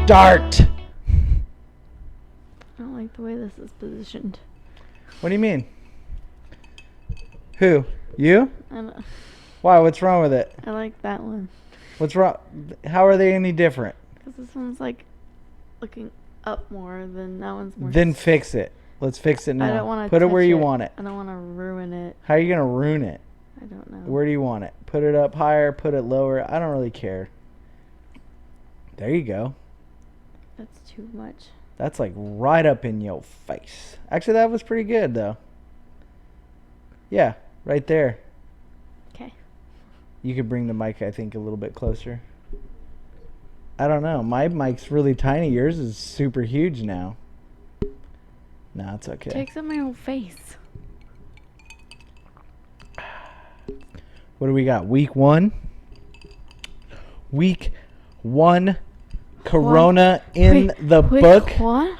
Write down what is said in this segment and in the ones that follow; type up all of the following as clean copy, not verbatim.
Start. I don't like the way this is positioned. What do you mean? Who? You? Why? What's wrong with it? I like that one. What's wrong? How are they any different? Because this one's like looking up more than that one's more. Then fix it. Let's fix it now. I don't want to put it where you want it. I don't want to ruin it. How are you gonna ruin it? I don't know. Where do you want it? Put it up higher. Put it lower. I don't really care. There you go. That's too much. That's like right up in your face. Actually, that was pretty good though. Yeah, right there. Okay. You could bring the mic, I think, a little bit closer. I don't know. My mic's really tiny. Yours is super huge now. No, it's okay. It takes up my whole face. What do we got? Week 1? Week 1. Corona in the book. What?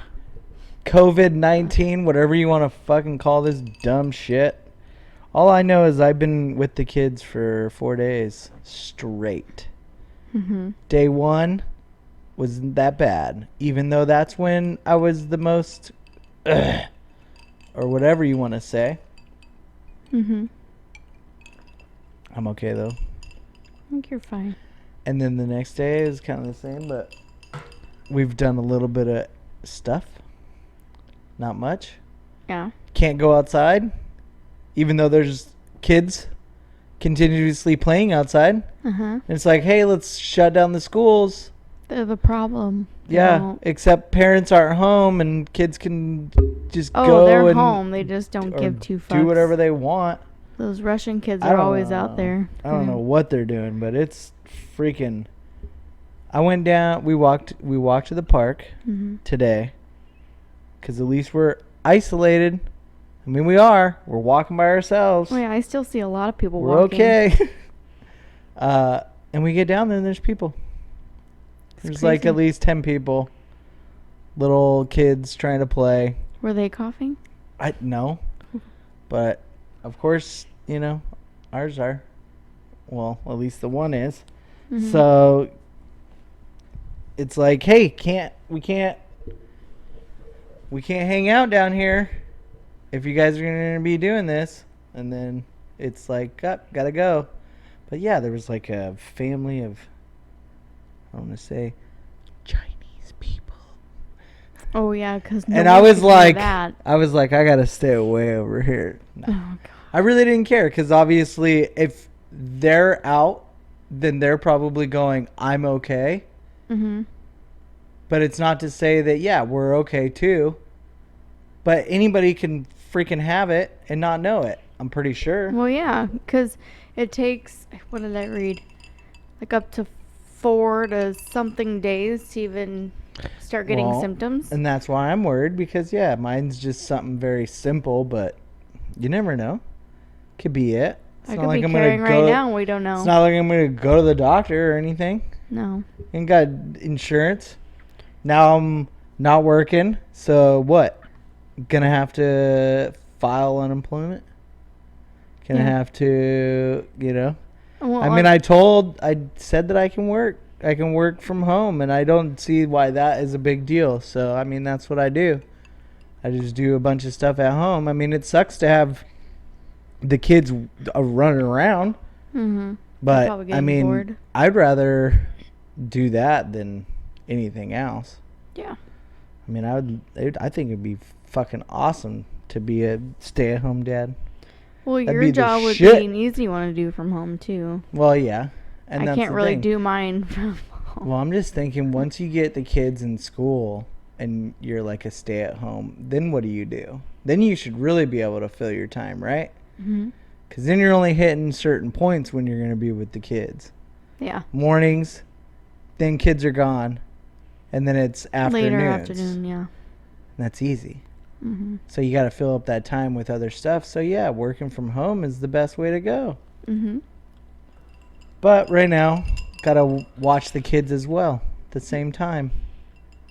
COVID-19, whatever you want to fucking call this dumb shit. All I know is I've been with the kids for 4 days straight. Mm-hmm. Day 1 wasn't that bad, even though that's when I was the most, or whatever you want to say. Mm-hmm. I'm okay though. I think you're fine. And then the next day is kind of the same, but we've done a little bit of stuff. Not much. Yeah. Can't go outside, even though there's kids continuously playing outside. Uh-huh. And it's like, hey, let's shut down the schools. They're the problem. Yeah, except parents aren't home and kids can just go. Oh, they're home. They just don't give two fucks. Do whatever they want. Those Russian kids are always out there. I don't know what they're doing, but it's freaking. I went down. We walked to the park today, because at least we're isolated. I mean, we are. We're walking by ourselves. Oh yeah, I still see a lot of people We're walking. okay. And we get down there and there's people. There's like at least 10 people. Little kids trying to play. Were they coughing? No. But, of course, you know, ours are. Well, at least the one is. Mm-hmm. So, it's like, hey, we can't hang out down here if you guys are going to be doing this. And then it's like, gotta go. But yeah, there was like a family of, I want to say, Chinese people. Oh yeah, because and I was like, I gotta stay away over here. No. Oh god. I really didn't care, because obviously, if they're out, then they're probably going, I'm okay. Mm-hmm. But it's not to say that, yeah, we're okay too. But anybody can freaking have it and not know it. I'm pretty sure. Well, yeah, because it takes, what did I read? Like up to 4 to something days to even start getting symptoms. And that's why I'm worried, because, yeah, mine's just something very simple, but you never know. Could be it. It's I could be carrying right now, we don't know. It's not like I'm going to go to the doctor or anything. No. Ain't got insurance. Now I'm not working, so what? Gonna have to file unemployment? Gonna have to, you know. Well, I mean, I said that I can work. I can work from home, and I don't see why that is a big deal. So, I mean, that's what I do. I just do a bunch of stuff at home. I mean, it sucks to have the kids running around. Mm-hmm. But, I mean, bored. I'd rather do that than anything else. Yeah. I mean, I think it'd be fucking awesome to be a stay-at-home dad. Well, your job would be an easy one to do from home too. Well, yeah. And I can't really do mine from home. Well, I'm just thinking, once you get the kids in school and you're like a stay-at-home, then what do? Then you should really be able to fill your time, right? Mm-hmm. Because then you're only hitting certain points when you're going to be with the kids. Yeah. Mornings, then kids are gone, and then it's afternoons. Later afternoon, yeah. And that's easy. Mm-hmm. So you got to fill up that time with other stuff. So yeah, working from home is the best way to go. Mm-hmm. But right now, got to watch the kids as well at the same time.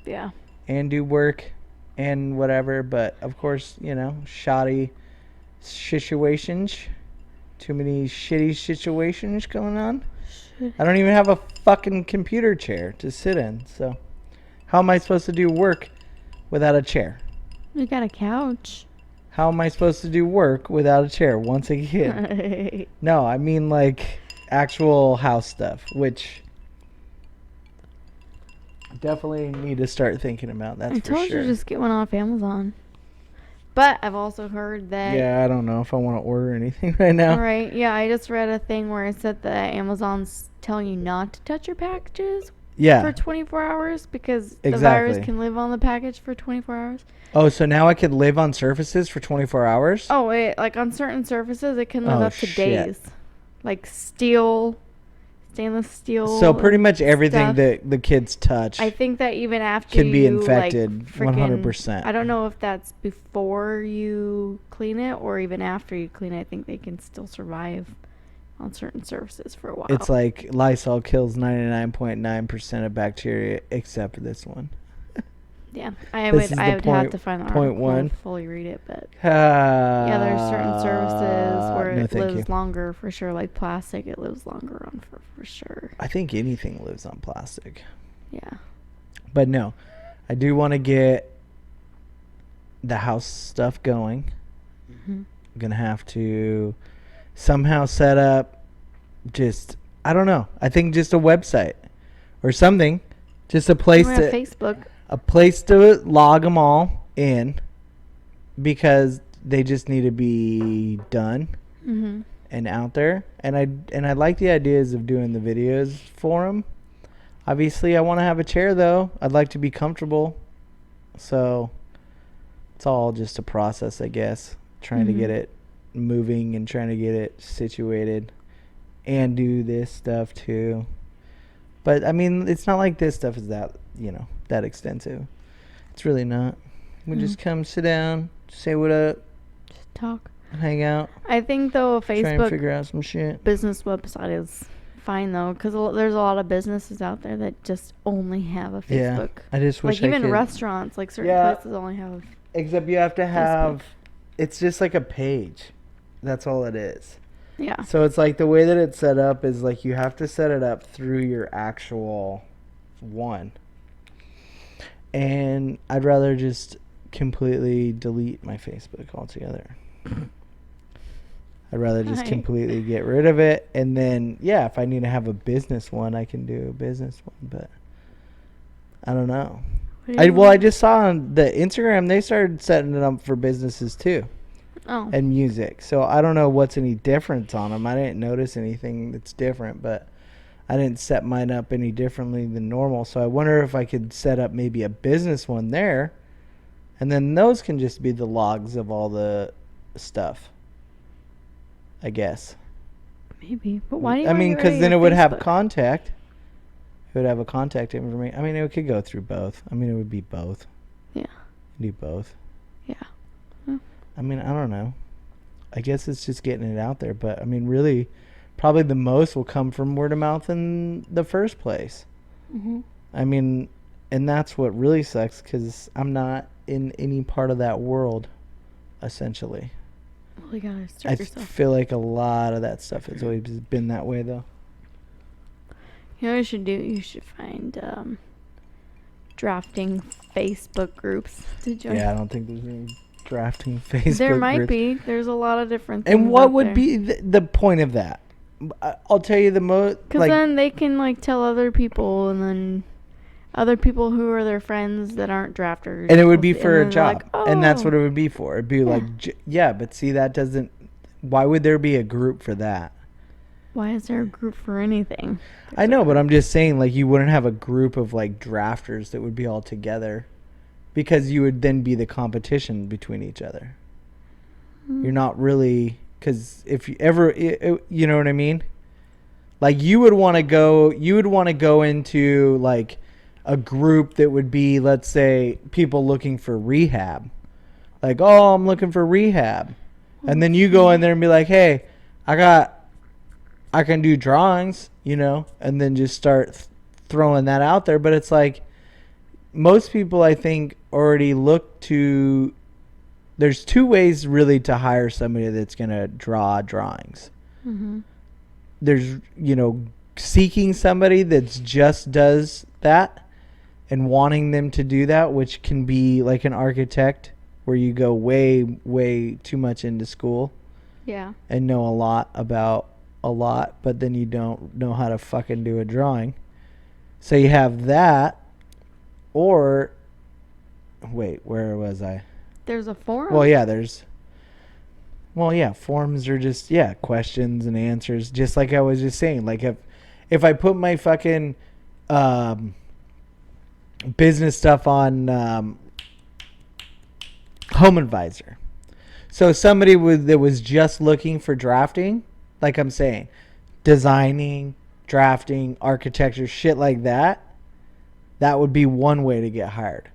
Yeah. And do work and whatever. But of course, you know, shoddy situations. Too many shitty situations going on. I don't even have a fucking computer chair to sit in. So How am I supposed to do work without a chair? You got a couch. How am I supposed to do work without a chair? Once again. No, I mean like actual house stuff, which definitely need to start thinking about. That's I for told sure. you just get one off Amazon. But I've also heard that. Yeah, I don't know if I want to order anything right now. Right. Yeah, I just read a thing where it said that Amazon's telling you not to touch your packages Yeah. for 24 hours because the Exactly. virus can live on the package for 24 hours. Oh, so now I could live on surfaces for 24 hours? Oh, wait. Like on certain surfaces, it can live Oh, up to shit. days. Like steel, stainless steel. So pretty much everything stuff. that the kids touch I think that even after can be you, infected like, 100%. I don't know if that's before you clean it or even after you clean it. I think they can still survive on certain surfaces for a while. It's like Lysol kills 99.9% of bacteria except this one. Yeah, I This is would the have point- to find the point article one. to fully read it, but yeah, there's certain surfaces where no, it thank lives you. longer for sure. Like plastic, it lives longer on for sure. I think anything lives on plastic. Yeah. But no, I do want to get the house stuff going. Mm-hmm. I'm going to have to somehow set up just, I don't know. I think just a website or something. Just a place We have to Facebook. a place to log them all in because they just need to be done Mm-hmm. and out there. And I like the ideas of doing the videos for them. Obviously, I want to have a chair though. I'd like to be comfortable. So it's all just a process, I guess. Trying to get it moving and trying to get it situated and do this stuff too. But I mean, it's not like this stuff is that, that extensive. It's really not. We just come sit down, say what up, Just talk. hang out, I think though a try and Facebook figure out some shit. business website is fine though, because there's a lot of businesses out there that just only have a Yeah, Facebook. I just wish Like I even could. restaurants, like certain Yeah. places only have. Except you have to have. Facebook. It's just like a page. That's all it is. Yeah. So it's like the way that it's set up is like you have to set it up through your actual one. And I'd rather just completely delete my Facebook altogether. I'd rather just Right. completely get rid of it. And then, yeah, if I need to have a business one, I can do a business one. But I don't know. What do you I want? just saw on the Instagram, they started setting it up for businesses too. Oh. And music. So I don't know what's any difference on them. I didn't notice anything that's different, but I didn't set mine up any differently than normal. So I wonder if I could set up maybe a business one there. And then those can just be the logs of all the stuff, I guess. Maybe. But why do you I wanna mean, get rid because of then your it would have Facebook? contact. It would have a contact information. I mean, it could go through both. I mean, it would be both. Yeah. Do both. Yeah. I mean, I don't know. I guess it's just getting it out there. But, I mean, really, probably the most will come from word of mouth in the first place. Mm-hmm. I mean, and that's what really sucks because I'm not in any part of that world, essentially. Well, you gotta I start yourself. feel like a lot of that stuff has always been that way, though. You know what you should do? You should find drafting Facebook groups to join. Yeah, I don't think there's any drafting Facebook There might groups. be. There's a lot of different things. And what out would there. be the point of that? I'll tell you the most. Because Like, then they can like tell other people, and then other people who are their friends that aren't drafters. and it would will be see- for a and then they're job, like, and that's "Oh." what it would be for. It'd be like, yeah, but see, that doesn't. Why would there be a group for that? Why is there a group for anything? I know, but I'm just saying, like, you wouldn't have a group of like drafters that would be all together, because you would then be the competition between each other. You're not really, because if you ever, you know what I mean? Like, you would want to go into like a group that would be, let's say, people looking for rehab. Like, oh, I'm looking for rehab. And then you go in there and be like, hey, I can do drawings, and then just start throwing that out there. But it's like, most people, I think, already look to, there's two ways really to hire somebody that's going to draw drawings. Mm-hmm. There's, seeking somebody that just does that. and wanting them to do that, which can be like an architect where you go way, way too much into school. Yeah. And know a lot about a lot, but then you don't know how to fucking do a drawing. So you have that, or wait, where was I? There's a forum. Well, yeah, forums are just questions and answers, just like I was just saying. Like if I put my fucking business stuff on Home Advisor. So somebody that was just looking for drafting, like I'm saying, designing, drafting, architecture, shit like that, that would be one way to get hired.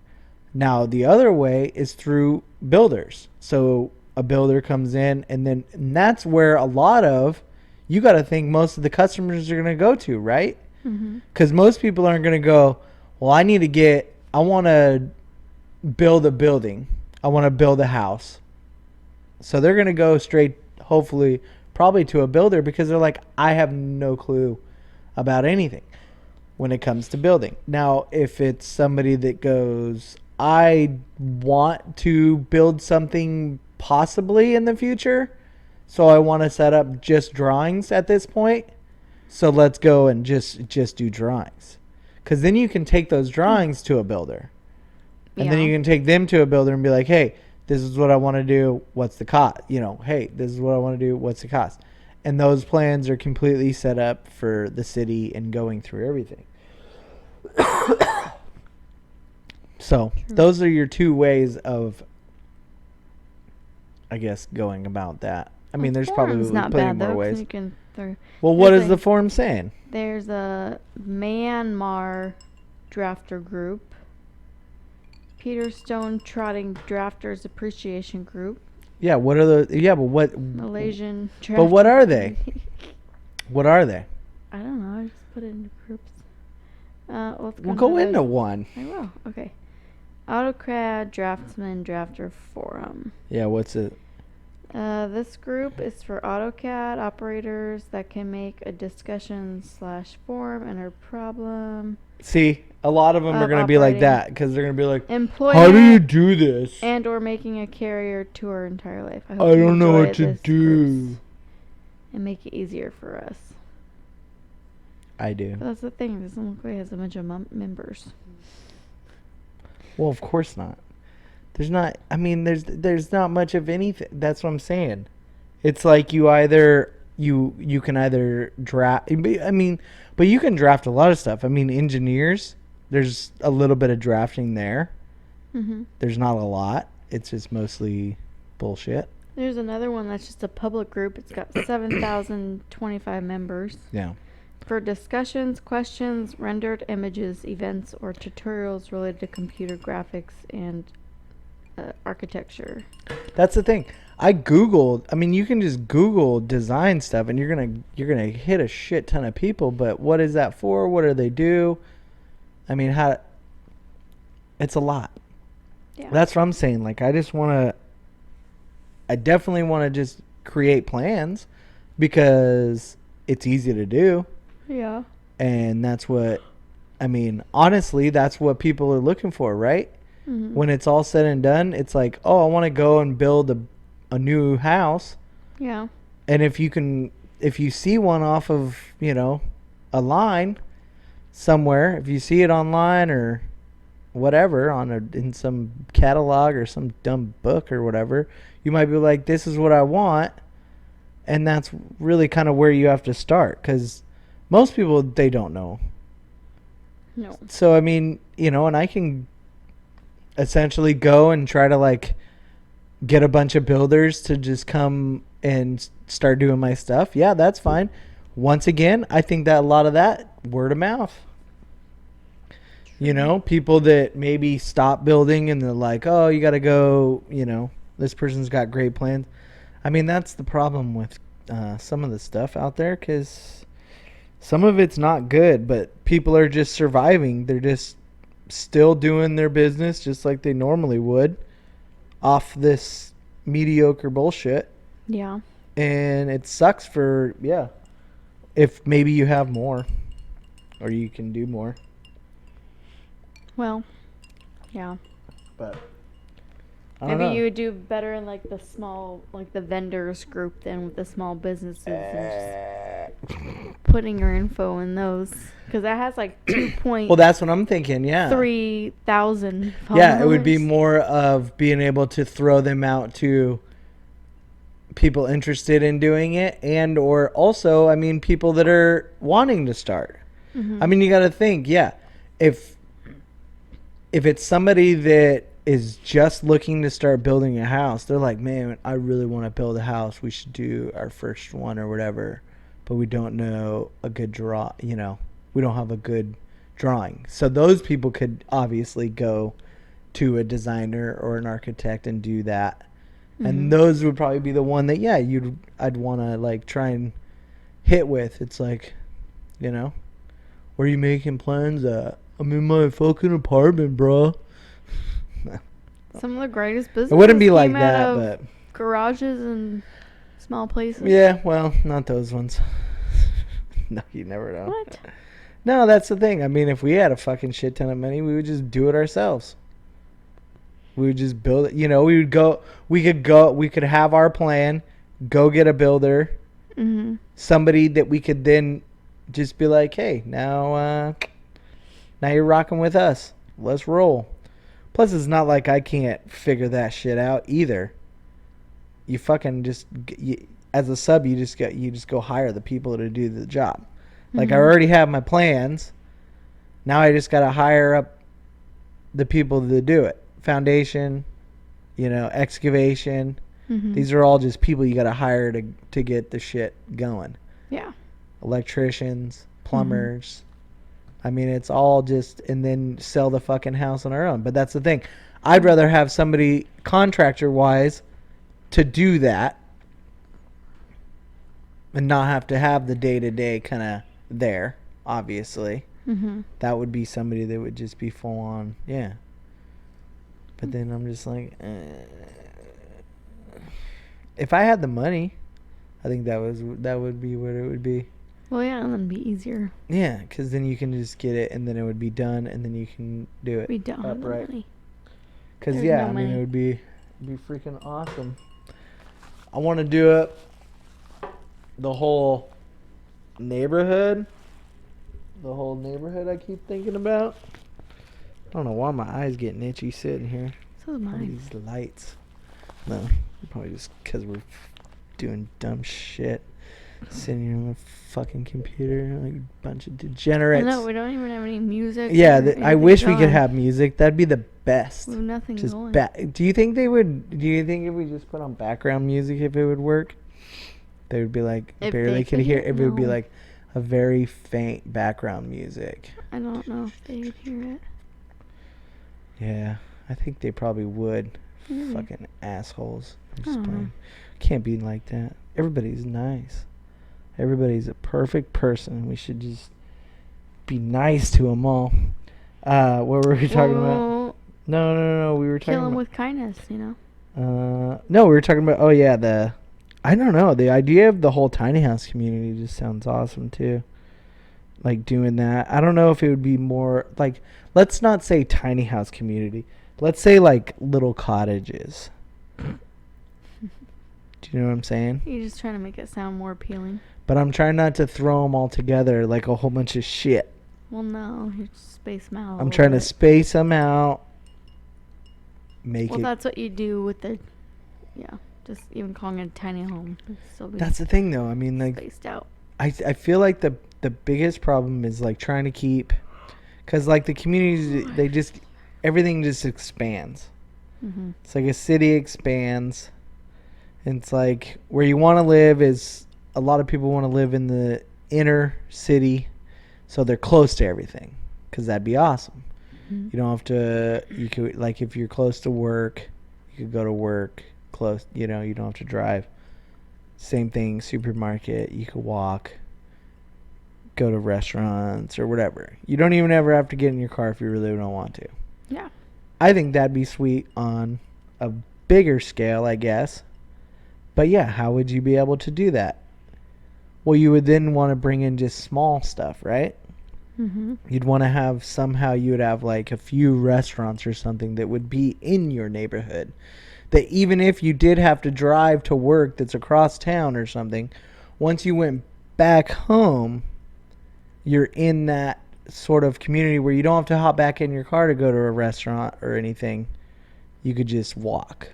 Now, the other way is through builders. So a builder comes in, and that's where a lot of, you got to think most of the customers are going to go to, right? Because most people aren't going to go, well, I want to build a building. I want to build a house. So they're going to go straight, hopefully, probably to a builder, because they're like, I have no clue about anything when it comes to building. Now, if it's somebody that goes, I want to build something possibly in the future, so I want to set up just drawings at this point, so let's go and just do drawings. Because then you can take those drawings to a builder. And then you can take them to a builder and be like, hey, this is what I want to do. What's the cost? Hey, this is what I want to do. What's the cost? And those plans are completely set up for the city and going through everything. So those are your two ways of, I guess, going about that. I mean, there's probably plenty more ways. Well, what is the forum saying? There's a Myanmar drafter group. Peter Stone Trotting Drafters Appreciation Group. Yeah, what are the... Yeah, but what... Malaysian Drafter. But what are they? What are they? I don't know. I just put it into groups. We'll go into one. I will. Okay. AutoCAD Draftsman Drafter Forum. Yeah, what's it? This group is for AutoCAD operators that can make a discussion/forum and a problem. See, a lot of them are going to be like that, because they're going to be like, how do you do this? And or making a carrier to our entire life. I don't know what to do. And make it easier for us. I do. But that's the thing. This look like it has a bunch of members. Well, of course not. There's not. I mean, there's not much of anything. That's what I'm saying. It's like you can either draft. I mean, but you can draft a lot of stuff. I mean, engineers. There's a little bit of drafting there. There's not a lot. It's just mostly bullshit. There's another one that's just a public group. It's got 7,025 members. Yeah. For discussions, questions, rendered images, events, or tutorials related to computer graphics and architecture. That's the thing. I googled. I mean, you can just Google design stuff, and you're gonna hit a shit ton of people. But what is that for? What do they do? I mean, it's a lot. Yeah. That's what I'm saying. Like, I definitely want to just create plans, because it's easy to do. Yeah. And that's what, I mean, honestly, that's what people are looking for, right? When it's all said and done, it's like, oh, I want to go and build a new house. Yeah. And if you see one off of, a line somewhere, if you see it online or whatever in some catalog or some dumb book or whatever, you might be like, this is what I want. And that's really kind of where you have to start, because most people, they don't know. No. So, I mean, and I can essentially go and try to, like, get a bunch of builders to just come and start doing my stuff. Yeah, that's fine. Once again, I think that a lot of that, word of mouth. People that maybe stop building and they're like, oh, you got to go, this person's got great plans. I mean, that's the problem with some of the stuff out there, because some of it's not good, but people are just surviving. They're just still doing their business just like they normally would off this mediocre bullshit. Yeah. And it sucks for, if maybe you have more or you can do more. Well, yeah. But I don't know. Maybe you would do better in like the small, like the vendors group than with the small businesses and just putting your info in those, because that has like 2.3 Well, that's what I'm thinking. Yeah. 3,000 followers. Yeah, it would be more of being able to throw them out to people interested in doing it, and or also, I mean, people that are wanting to start. Mm-hmm. I mean, you got to think, yeah, if it's somebody that is just looking to start building a house, they're like, man, I really want to build a house. We should do our first one or whatever, but we don't know a good draw. You know, we don't have a good drawing. So those people could obviously go to a designer or an architect and do that. Mm-hmm. And those would probably be the one that, yeah, I'd want to like try and hit with. It's like, you know, where are you making plans at? I'm in my fucking apartment, bro. Some of the greatest businesses. It wouldn't be like that, but garages and small places. Yeah, well, not those ones. No, you never know. What? No, that's the thing. I mean, if we had a fucking shit ton of money, we would just do it ourselves. We would just build it. You know, we could have our plan, go get a builder, mm-hmm. somebody that we could then just be like, hey, now you're rocking with us. Let's roll. Plus, it's not like I can't figure that shit out either. You fucking just, as a sub, you just go hire the people to do the job. Mm-hmm. Like, I already have my plans. Now I just got to hire up the people to do it. Foundation, excavation. Mm-hmm. These are all just people you got to hire to get the shit going. Yeah. Electricians, plumbers. Mm-hmm. I mean, it's all just, and then sell the fucking house on our own. But that's the thing. I'd rather have somebody contractor-wise to do that and not have to have the day-to-day kind of there, obviously. Mm-hmm. That would be somebody that would just be full on, yeah. But then I'm just like, if I had the money, I think that would be what it would be. Well, yeah, and then it'd be easier. Yeah, because then you can just get it, and then it would be done, and then you can do it. We don't have the money. Because, yeah, I mean, it would be freaking awesome. I want to do it the whole neighborhood. The whole neighborhood I keep thinking about. I don't know why my eyes getting itchy sitting here. So is mine. These lights. No, probably just because we're doing dumb shit. Sitting here on the fucking computer like a bunch of degenerates. No, we don't even have any music. Yeah, I wish we could have music. That'd be the best. We have nothing just going. Do you think if we just put on background music, if it would work? They would be like, if barely could hear. If it would be like a very faint background music. I don't know if they would hear it. Yeah, I think they probably would. Mm. Fucking assholes. I'm just playing. Can't be like that. Everybody's nice. Everybody's a perfect person. We should just be nice to them all. What were we talking about? No. We were talking kill them about, with kindness, No, we were talking about. Oh yeah, I don't know. The idea of the whole tiny house community just sounds awesome too. Like doing that. I don't know if it would be more like. Let's not say tiny house community. Let's say like little cottages. Do you know what I'm saying? You're just trying to make it sound more appealing. But I'm trying not to throw them all together like a whole bunch of shit. Well, no, you just space them out. I'm trying to space them out. Well, that's what you do with just even calling it a tiny home. That's the thing, though. I mean, like, spaced out. I feel like the biggest problem is like trying to keep, because like the communities, everything just expands. Mm-hmm. It's like a city expands. And it's like where you want to live is. A lot of people want to live in the inner city, so they're close to everything, because that'd be awesome. Mm-hmm. You don't have to. You could, like, if you're close to work, you could go to work close. You don't have to drive. Same thing, supermarket. You could walk. Go to restaurants or whatever. You don't even ever have to get in your car if you really don't want to. Yeah. I think that'd be sweet on a bigger scale, I guess. But yeah, how would you be able to do that? Well, you would then want to bring in just small stuff, right? Mm-hmm. You'd want to have somehow you would have like a few restaurants or something that would be in your neighborhood. That even if you did have to drive to work that's across town or something, once you went back home, you're in that sort of community where you don't have to hop back in your car to go to a restaurant or anything. You could just walk.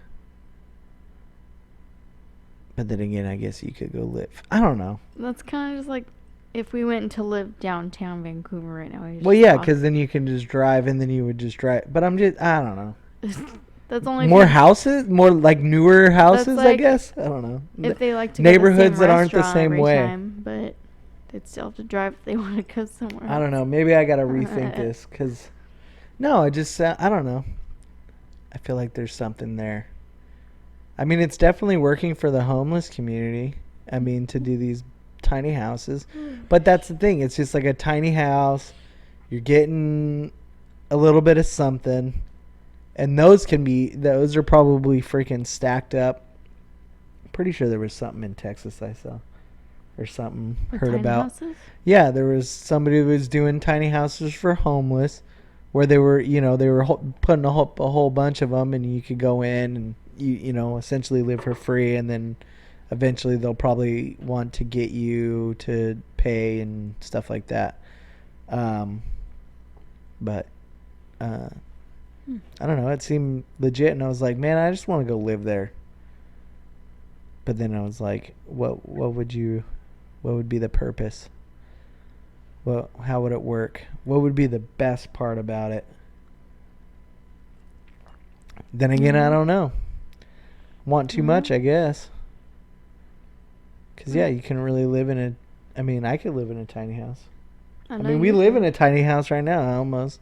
But then again, I guess you could go live. I don't know. That's kind of just like if we went to live downtown Vancouver right now. Well, yeah, because then you can just drive and then you would just drive. But I don't know. That's only more houses, more like newer houses, like, I guess. I don't know. If they like to neighborhoods go to the same that aren't the same every way. time, but they'd still have to drive if they want to go somewhere. I don't know. Maybe I gotta rethink this because no, I just I don't know. I feel like there's something there. I mean, it's definitely working for the homeless community. I mean, to do these tiny houses, but that's the thing. It's just like a tiny house. You're getting a little bit of something, and those are probably freaking stacked up. Pretty sure there was something in Texas I saw or something heard about. Houses? Yeah, there was somebody who was doing tiny houses for homeless, where they were putting a whole bunch of them, and you could go in and you essentially live for free, and then eventually they'll probably want to get you to pay and stuff like that. But I don't know. It seemed legit, and I was like, man, I just want to go live there. But then I was like, what would be the purpose? Well, how would it work? What would be the best part about it? Then again, I don't know. Want too much, I guess. Because, yeah, you can really live in I mean, I could live in a tiny house. I mean, we live in a tiny house right now, almost.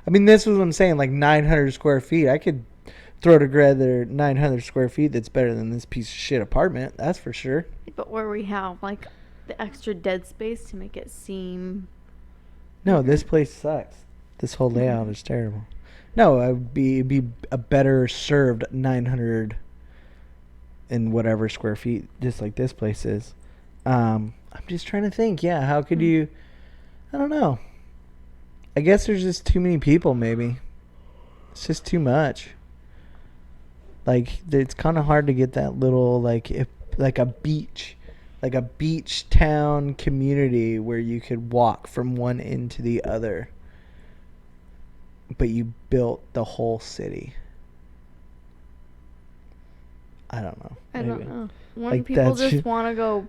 I mean, this was what I'm saying, like 900 square feet. I could throw together 900 square feet that's better than this piece of shit apartment. That's for sure. But where we have, like, the extra dead space to make it seem... No, this place sucks. This whole layout is terrible. No, it'd be a better served 900 and whatever square feet, just like this place is. I'm just trying to think. Yeah, how could you? I don't know. I guess there's just too many people. Maybe it's just too much. Like it's kind of hard to get that little like a beach town community where you could walk from one end to the other. But you built the whole city. I don't know. I don't know. When like people just want to go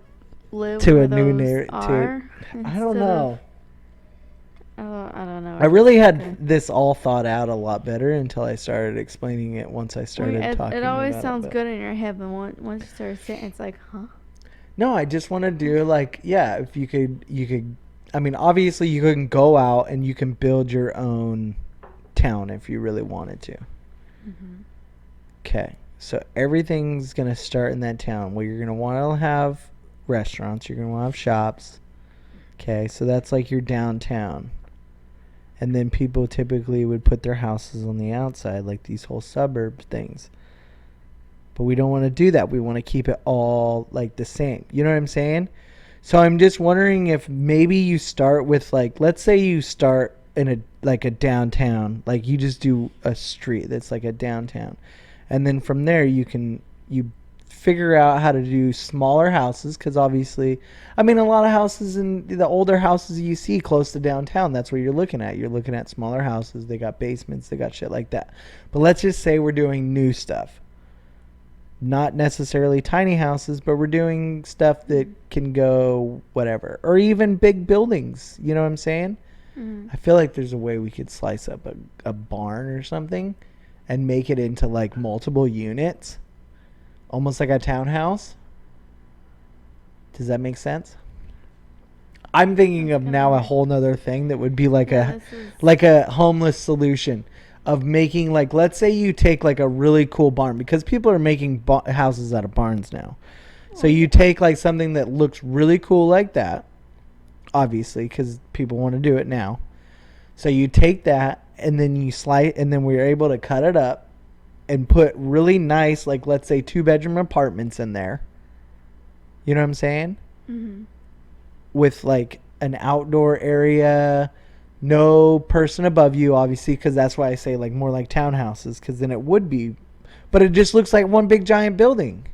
live to where a new neighborhood. I don't know. I don't know. I really had this all thought out a lot better until I started explaining it. Once I started talking, it always about sounds it, good in your head, but once you start saying, it's like, huh? No, I just want to do like if you could. I mean, obviously you can go out and you can build your own town if you really wanted to. Okay. So everything's going to start in that town where you're going to want to have restaurants. You're going to want to have shops. Okay. So that's like your downtown. And then people typically would put their houses on the outside, like these whole suburb things. But we don't want to do that. We want to keep it all like the same. You know what I'm saying? So I'm just wondering if maybe you start with like, let's say you start in a downtown, like you just do a street that's like a downtown. And then from there, you figure out how to do smaller houses because obviously, I mean, a lot of houses in the older houses you see close to downtown, that's what you're looking at. You're looking at smaller houses. They got basements. They got shit like that. But let's just say we're doing new stuff. Not necessarily tiny houses, but we're doing stuff that can go whatever. Or even big buildings. You know what I'm saying? I feel like there's a way we could slice up a barn or something and make it into like multiple units, almost like a townhouse. Does that make sense? I'm thinking of now a whole nother thing that would be like a homeless solution of making like, let's say you take like a really cool barn because people are making houses out of barns now. So you take like something that looks really cool like that, obviously, because people want to do it now. So you take that and then you slice, and then we're able to cut it up and put really nice, like let's say 2-bedroom apartments in there. You know what I'm saying? With like an outdoor area no person above you, obviously, because that's why I say like more like townhouses, because then it would be. But it just looks like one big giant building.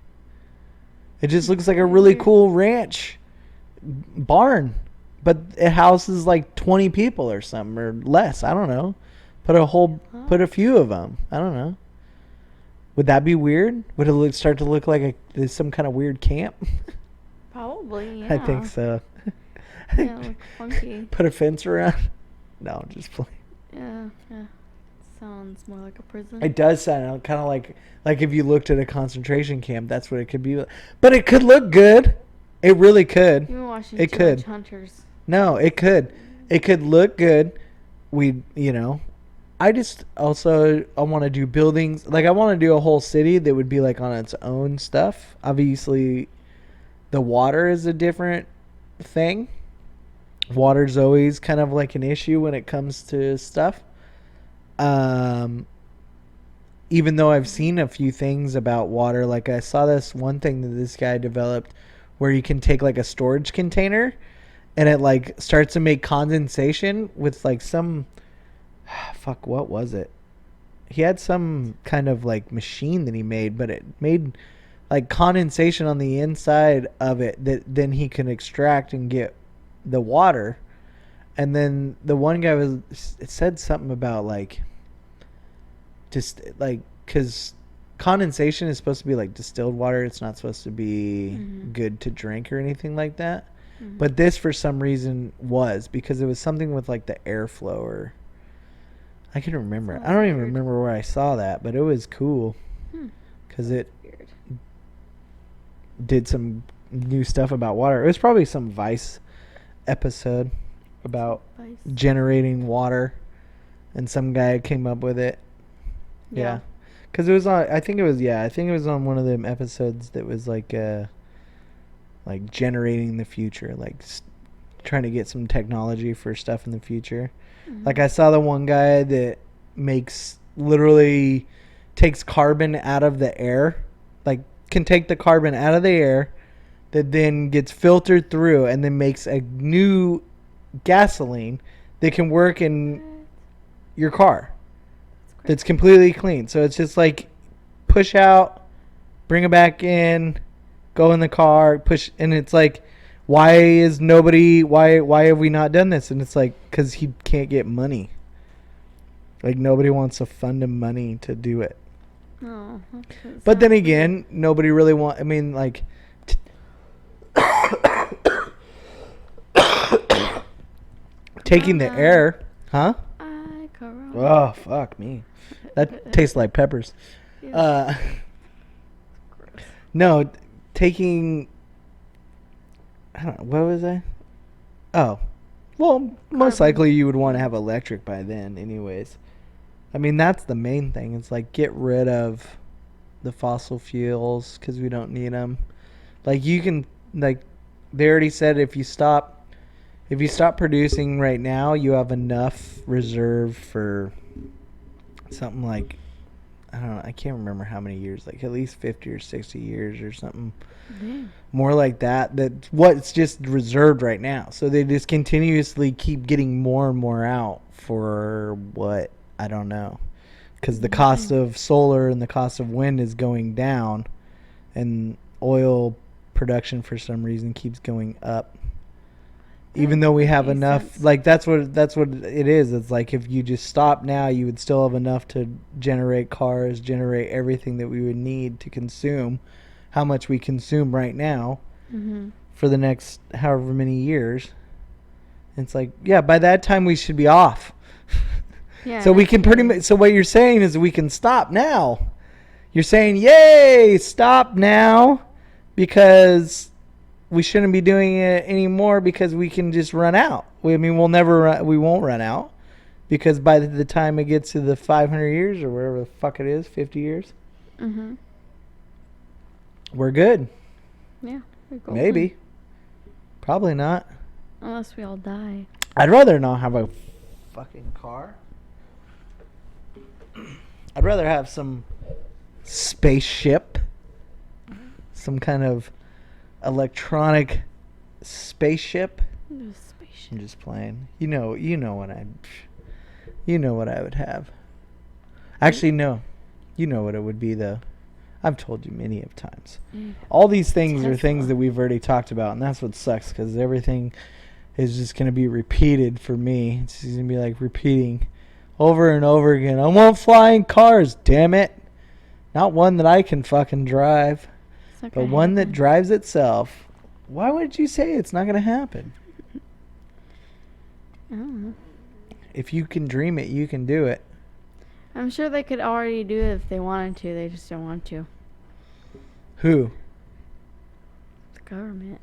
It just looks like a really cool ranch barn, but it houses like 20 people or something or less. I don't know. Put a few of them. I don't know. Would that be weird? Would it start to look like some kind of weird camp? Probably, yeah. I think so. Yeah, look funky. Put a fence around. No, just play. Yeah. Sounds more like a prison. It does sound kind of like if you looked at a concentration camp, that's what it could be. But it could look good. It really could. You've been watching It too could. much Hunters. No, it could. It could look good. I want to do buildings. Like I want to do a whole city that would be like on its own stuff. Obviously, the water is a different thing. Water's always kind of like an issue when it comes to stuff. Even though I've seen a few things about water, like I saw this one thing that this guy developed where you can take like a storage container and it like starts to make condensation with like some what was it? He had some kind of like machine that he made, but it made like condensation on the inside of it that then he can extract and get the water. And then the one guy it said something about like just like, because condensation is supposed to be like distilled water. It's not supposed to be good to drink or anything like that. But this for some reason was, because it was something with like the airflow, or I can remember. I don't even remember where I saw that, but it was cool because it did some new stuff about water. It was probably some Vice episode about generating water, and some guy came up with it. Yeah. Because it was on, I think it was on one of them episodes that was like generating the future, like trying to get some technology for stuff in the future. Like I saw the one guy that literally takes carbon out of the air, like can take the carbon out of the air that then gets filtered through and then makes a new gasoline that can work in your car. That's completely clean. So it's just like push out, bring it back in, go in the car, push, and it's like, why have we not done this? And it's like, because he can't get money. Like nobody wants to fund him money to do it. Oh, but then again, nobody really I mean, like, taking the air, huh? Oh, fuck me. That tastes like peppers. No, taking... I don't know. What was I? Oh. Well, most likely you would want to have electric by then anyways. I mean, that's the main thing. It's like get rid of the fossil fuels because we don't need them. Like you can... Like, they already said if you stop producing right now, you have enough reserve for something like, I don't know, I can't remember how many years, like at least 50 or 60 years or something. More like that. That's what's just reserved right now. So they just continuously keep getting more and more out for what? I don't know. Because the cost of solar and the cost of wind is going down, and oil production for some reason keeps going up. Even though we have enough, sense. Like that's what it is. It's like if you just stop now, you would still have enough to generate cars, generate everything that we would need to consume, how much we consume right now for the next however many years. It's like, yeah, by that time we should be off. Yeah. So we can pretty much. So what you're saying is we can stop now. You're saying, yay, stop now, because we shouldn't be doing it anymore because we can just run out. We won't run out, because by the time it gets to the 500 years or whatever the fuck it is, 50 years, we're good. Yeah, we're golden. Maybe. Probably not. Unless we all die. I'd rather not have a fucking car. I'd rather have some spaceship, some kind of electronic spaceship. I'm just playing. You know what I would have. Actually, no. You know what it would be, though. I've told you many of times. All these things are things that we've already talked about, and that's what sucks, because everything is just going to be repeated for me. It's just going to be like repeating over and over again. I want flying cars, damn it. Not one that I can fucking drive, but one that drives itself. Why would you say it's not going to happen? I don't know. If you can dream it, you can do it. I'm sure they could already do it if they wanted to. They just don't want to. Who? The government.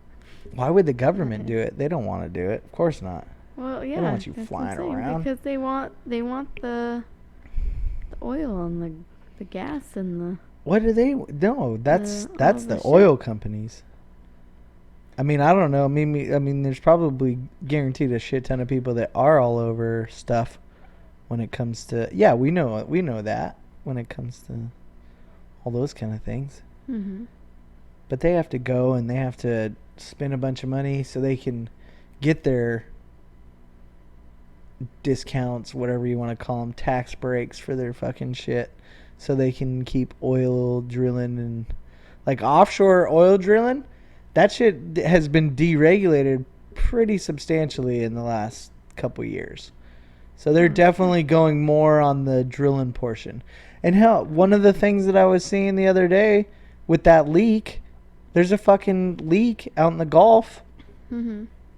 Why would the government do it? They don't want to do it. Of course not. Well, yeah. They don't want you flying around. Because they want the oil and the gas and the. What do they? No, that's the oil companies. I mean, I don't know. I mean, there's probably guaranteed a shit ton of people that are all over stuff when it comes to. Yeah, we know that when it comes to all those kind of things. Mm-hmm. But they have to go and they have to spend a bunch of money so they can get their discounts, whatever you want to call them, tax breaks for their fucking shit, so they can keep oil drilling and like offshore oil drilling. That shit has been deregulated pretty substantially in the last couple years. So they're definitely going more on the drilling portion. And hell, one of the things that I was seeing the other day with that leak, there's a fucking leak out in the Gulf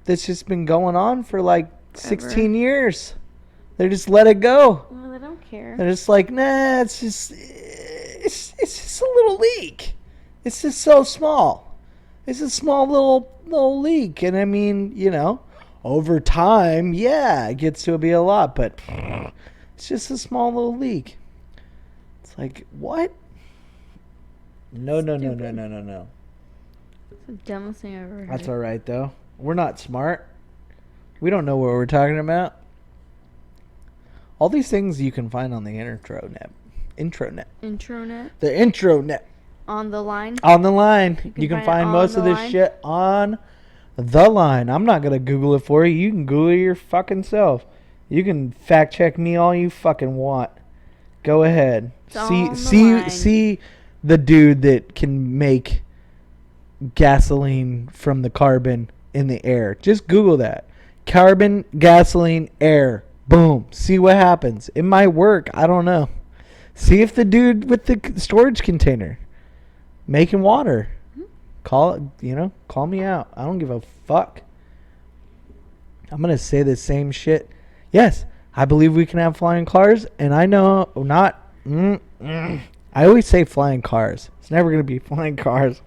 that's just been going on for like 16 years. They just let it go. Well, they don't care. They're just like, nah, it's just a little leak. It's just so small. It's a small little leak. And I mean, over time, yeah, it gets to be a lot, but it's just a small little leak. It's like, what? No. It's the dumbest thing I've ever heard. That's all right, though. We're not smart. We don't know what we're talking about. All these things you can find on the intranet. Intranet? The intranet. On the line? On the line. You can find most of this shit on the line. I'm not going to Google it for you. You can Google it your fucking self. You can fact check me all you fucking want. Go ahead. See the dude that can make gasoline from the carbon in the air. Just Google that. Carbon, gasoline, air. Boom. See what happens. It might work. I don't know. See if the dude with the storage container making water. Call me out. I don't give a fuck. I'm going to say the same shit. Yes, I believe we can have flying cars, and I know not. I always say flying cars. It's never going to be flying cars.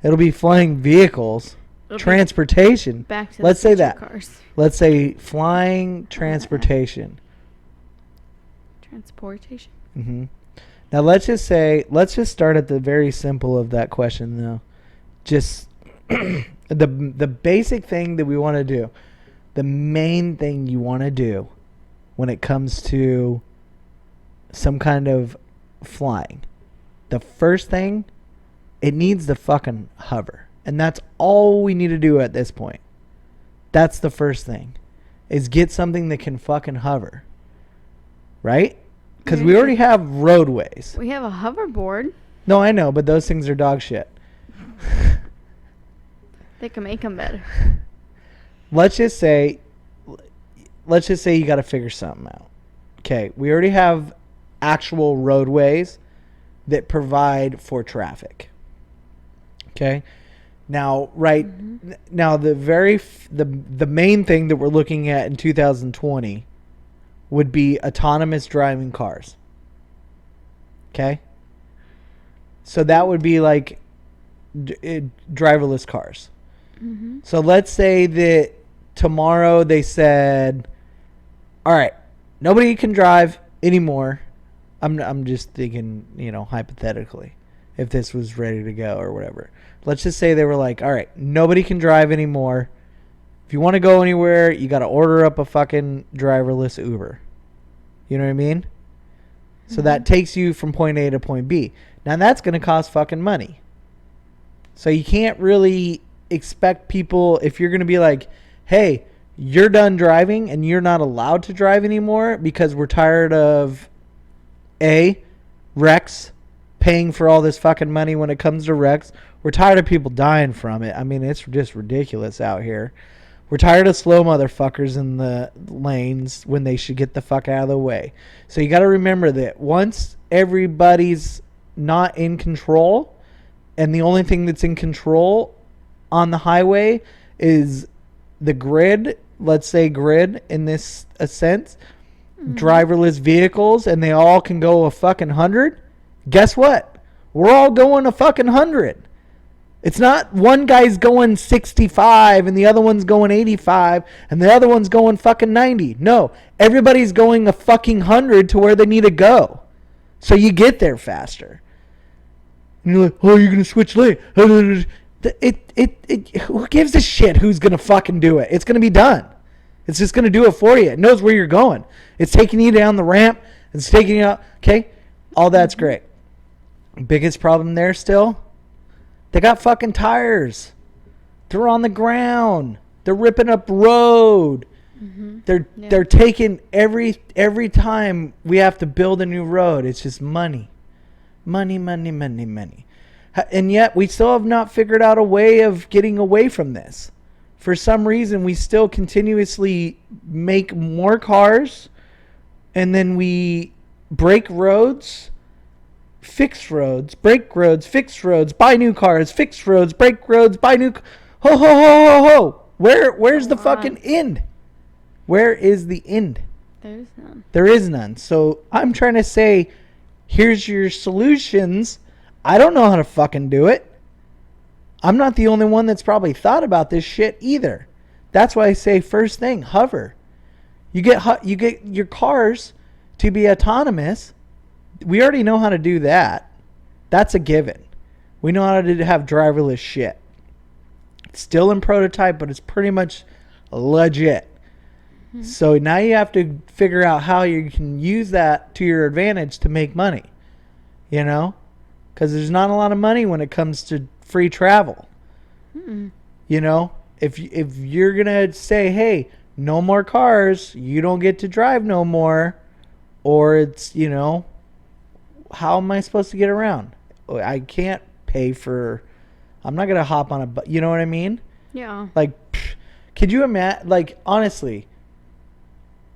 It'll be flying vehicles. Transportation. Back to Let's say that. Cars. Let's say flying transportation. Transportation. Mm-hmm. Now let's just start at the very simple of that question, though. Just the basic thing that we want to do, the main thing you want to do when it comes to some kind of flying. The first thing, it needs to fucking hover. And that's all we need to do at this point. That's the first thing. Is get something that can fucking hover. Right? Because we already have roadways. We have a hoverboard. No, I know, but those things are dog shit. They can make them better. Let's just say you got to figure something out. Okay, we already have actual roadways that provide for traffic. Okay? Now, now the main thing that we're looking at in 2020 would be autonomous driving cars. Okay? So that would be like driverless cars. Mm-hmm. So let's say that tomorrow they said, all right, nobody can drive anymore. I'm just thinking, hypothetically, if this was ready to go or whatever. Let's just say they were like, all right, nobody can drive anymore. If you want to go anywhere, you got to order up a fucking driverless Uber. You know what I mean? Mm-hmm. So that takes you from point A to point B. Now that's going to cost fucking money. So you can't really expect people, if you're going to be like, hey, you're done driving and you're not allowed to drive anymore because we're tired of wrecks, paying for all this fucking money when it comes to wrecks. We're tired of people dying from it. I mean, it's just ridiculous out here. We're tired of slow motherfuckers in the lanes when they should get the fuck out of the way. So you got to remember that once everybody's not in control, and the only thing that's in control on the highway is the grid, let's say grid in this a sense, driverless vehicles, and they all can go a fucking 100, guess what? We're all going a fucking 100. It's not one guy's going 65 and the other one's going 85 and the other one's going fucking 90. No, everybody's going a fucking 100 to where they need to go. So you get there faster. And you're like, oh, you're going to switch lane. Who gives a shit who's going to fucking do it? It's going to be done. It's just going to do it for you. It knows where you're going. It's taking you down the ramp. It's taking you out. Okay? All that's great. Biggest problem there still, they got fucking tires. They're on the ground. They're ripping up road. They're taking every time we have to build a new road. It's just money. Money. And yet we still have not figured out a way of getting away from this. For some reason, we still continuously make more cars, and then we break roads, fix roads, break roads, fix roads, buy new cars, fix roads, break roads, buy new. Ho ho ho ho ho! Where's the fucking end? Where is the end? There's none. There is none. So I'm trying to say, here's your solutions. I don't know how to fucking do it. I'm not the only one that's probably thought about this shit either. That's why I say first thing, hover. You get your cars to be autonomous. We already know how to do that. That's a given. We know how to have driverless shit. It's still in prototype, but it's pretty much legit. So now you have to figure out how you can use that to your advantage to make money. You know? Because there's not a lot of money when it comes to free travel. You know? If you're going to say, hey, no more cars, you don't get to drive no more, or it's, you know, how am I supposed to get around? I can't pay for, I'm not going to hop on a, you know what I mean? Yeah. Like, could you imagine, like, honestly,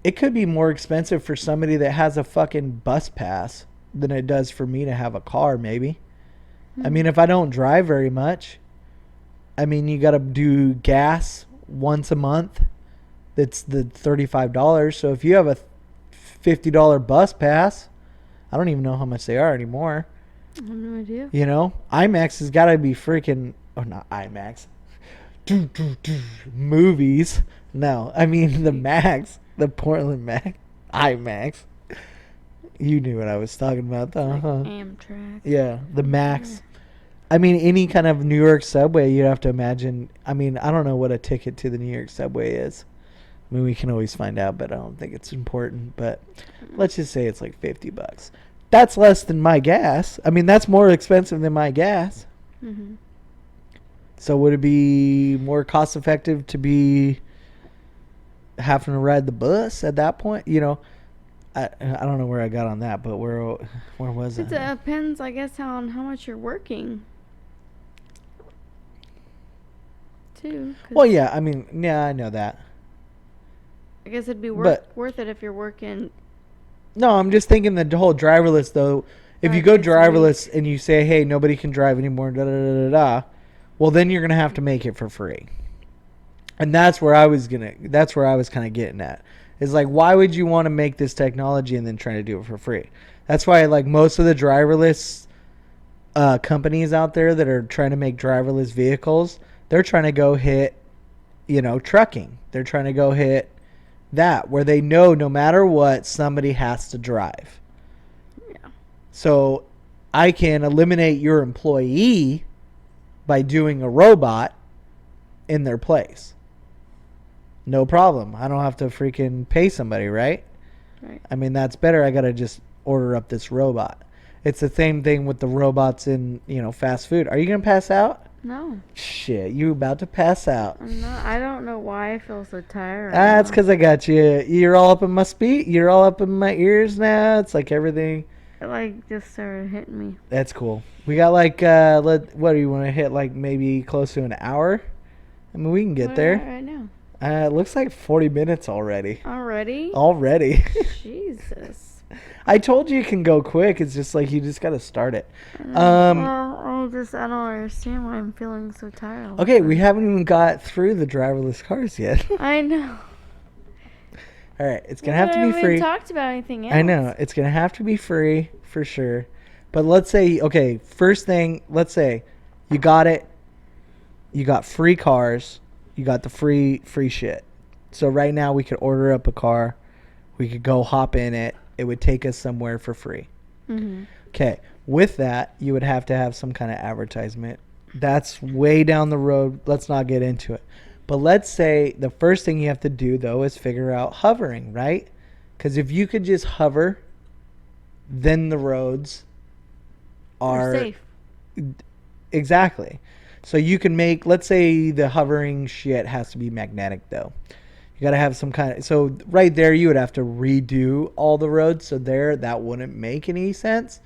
it could be more expensive for somebody that has a fucking bus pass than it does for me to have a car, maybe. I mean, if I don't drive very much, I mean, you got to do gas once a month. That's the $35. So if you have a $50 bus pass, I don't even know how much they are anymore. I have no idea. You know, IMAX has got to be freaking, oh, not IMAX. Movies. No, I mean the Max, the Portland Max, IMAX. You knew what I was talking about, though, like huh? Amtrak. Yeah, the Max. I mean, any kind of New York subway, you'd have to imagine. I mean, I don't know what a ticket to the New York subway is. I mean, we can always find out, but I don't think it's important. But let's just say it's like $50. That's less than my gas. I mean, that's more expensive than my gas. So would it be more cost effective to be having to ride the bus at that point? You know, I don't know where I got on that, but where was it? It depends, I guess, on how much you're working. Too. Well, yeah, I mean, yeah, I know that. I guess it'd be worth it if you're working. No, I'm just thinking the whole driverless, though. If you go driverless and you say, hey, nobody can drive anymore, well, then you're going to have to make it for free. And that's where I was kind of getting at. It's like, why would you want to make this technology and then try to do it for free? That's why, like, most of the driverless companies out there that are trying to make driverless vehicles, they're trying to go hit, you know, trucking. They're trying to go hit that, where they know no matter what, somebody has to drive. Yeah. So I can eliminate your employee by doing a robot in their place. No problem. I don't have to freaking pay somebody, right? Right. I mean, that's better. I got to just order up this robot. It's the same thing with the robots in, you know, fast food. Are you going to pass out? No. Shit, you about to pass out. I don't know why I feel so tired. It's because I got you. You're all up in my speed. You're all up in my ears now. It's like everything. It like just started hitting me. That's cool. We got like, what do you want to hit? Like maybe close to an hour? I mean, we can get there. Right now. It looks like 40 minutes already. Already? Jesus. I told you it can go quick. It's just like you just got to start it. I don't understand why I'm feeling so tired. Okay, we haven't even got through the driverless cars yet. I know. All right, it's going to have to be free. We haven't talked about anything else. I know. It's going to have to be free for sure. But let's say, okay, first thing, let's say you got it. You got free cars. You got the free shit. So right now we could order up a car. We could go hop in it. It would take us somewhere for free. Mm-hmm. Okay. With that, you would have to have some kind of advertisement. That's way down the road. Let's not get into it. But let's say the first thing you have to do, though, is figure out hovering, right? Because if you could just hover, then the roads are safe. Exactly. So you can make, let's say the hovering shit has to be magnetic, though. You got to have some kind of, so right there you would have to redo all the roads. So that wouldn't make any sense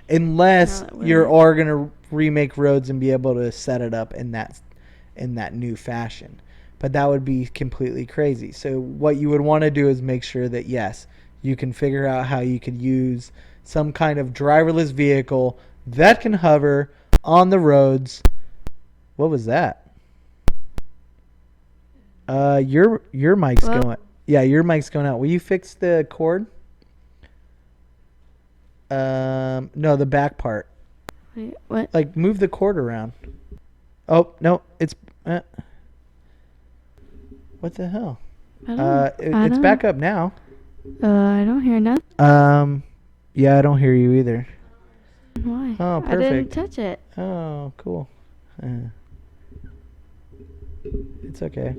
unless you're all going to remake roads and be able to set it up in that new fashion. But that would be completely crazy. So what you would want to do is make sure that, yes, you can figure out how you could use some kind of driverless vehicle that can hover on the roads. What was that? Your mic's going. Yeah, your mic's going out. Will you fix the cord? No, the back part. Wait, what? Like move the cord around. Oh no, it's. What the hell? It's back up now. I don't hear nothing. Yeah, I don't hear you either. Why? Oh, perfect. I didn't touch it. Oh, cool. It's okay.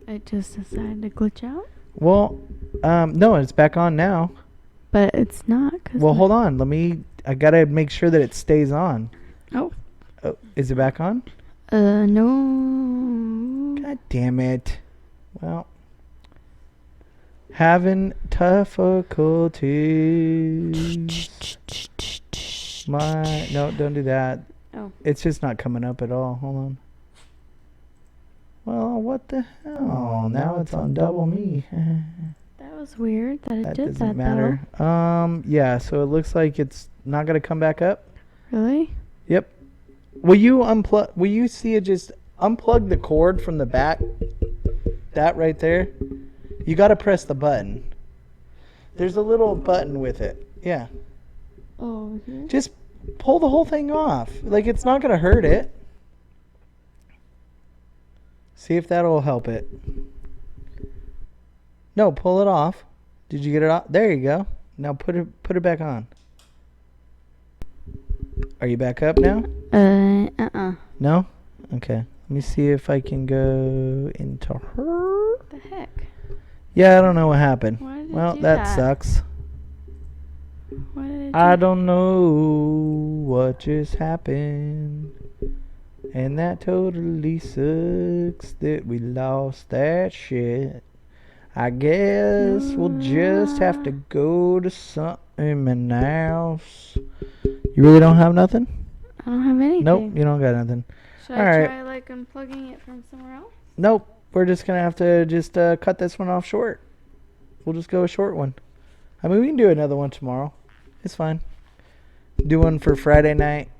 It just decided to glitch out? Well, no, it's back on now. But it's not. Well, hold on. I got to make sure that it stays on. Oh, is it back on? No. God damn it. Well, having difficulties. No, don't do that. Oh. It's just not coming up at all. Hold on. Well, what the hell? Now it's on double me. That was weird that it did that. Doesn't matter. Though. Yeah, so it looks like it's not going to come back up. Really? Yep. Will you see it just unplug the cord from the back? That right there? You got to press the button. There's a little button with it. Yeah. Oh, here? Just pull the whole thing off. Like, it's not going to hurt it. See if that'll help it. No, pull it off. Did you get it off? There you go. Now put it back on. Are you back up now? No? Okay. Let me see if I can go into her. What the heck? Yeah, I don't know what happened. Why did Well, it do that sucks. Why did it do I don't know what just happened. And that totally sucks that we lost that shit. I guess we'll just have to go to something else. You really don't have nothing? I don't have anything. Nope, you don't got nothing. Should I try like unplugging it from somewhere else? Nope, we're just going to have to just cut this one off short. We'll just go a short one. I mean, we can do another one tomorrow. It's fine. Do one for Friday night.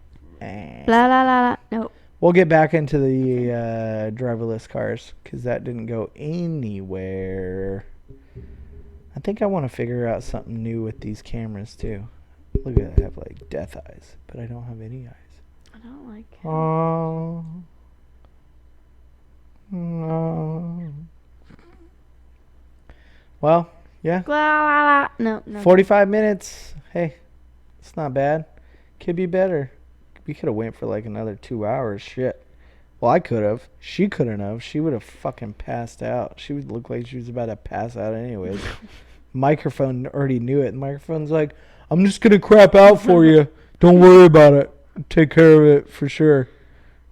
Blah, blah, blah, blah. Nope. We'll get back into the driverless cars because that didn't go anywhere. I think I want to figure out something new with these cameras too. Look at that, I have like death eyes, but I don't have any eyes. I don't like it. Oh. No. Well, yeah. Blah, blah, blah. No. 45 minutes. Hey, it's not bad. Could be better. We could have went for like another 2 hours. Shit. Well, I could have. She couldn't have. She would have fucking passed out. She would look like she was about to pass out anyways. Microphone already knew it. The microphone's like, I'm just going to crap out for you. Don't worry about it. Take care of it for sure.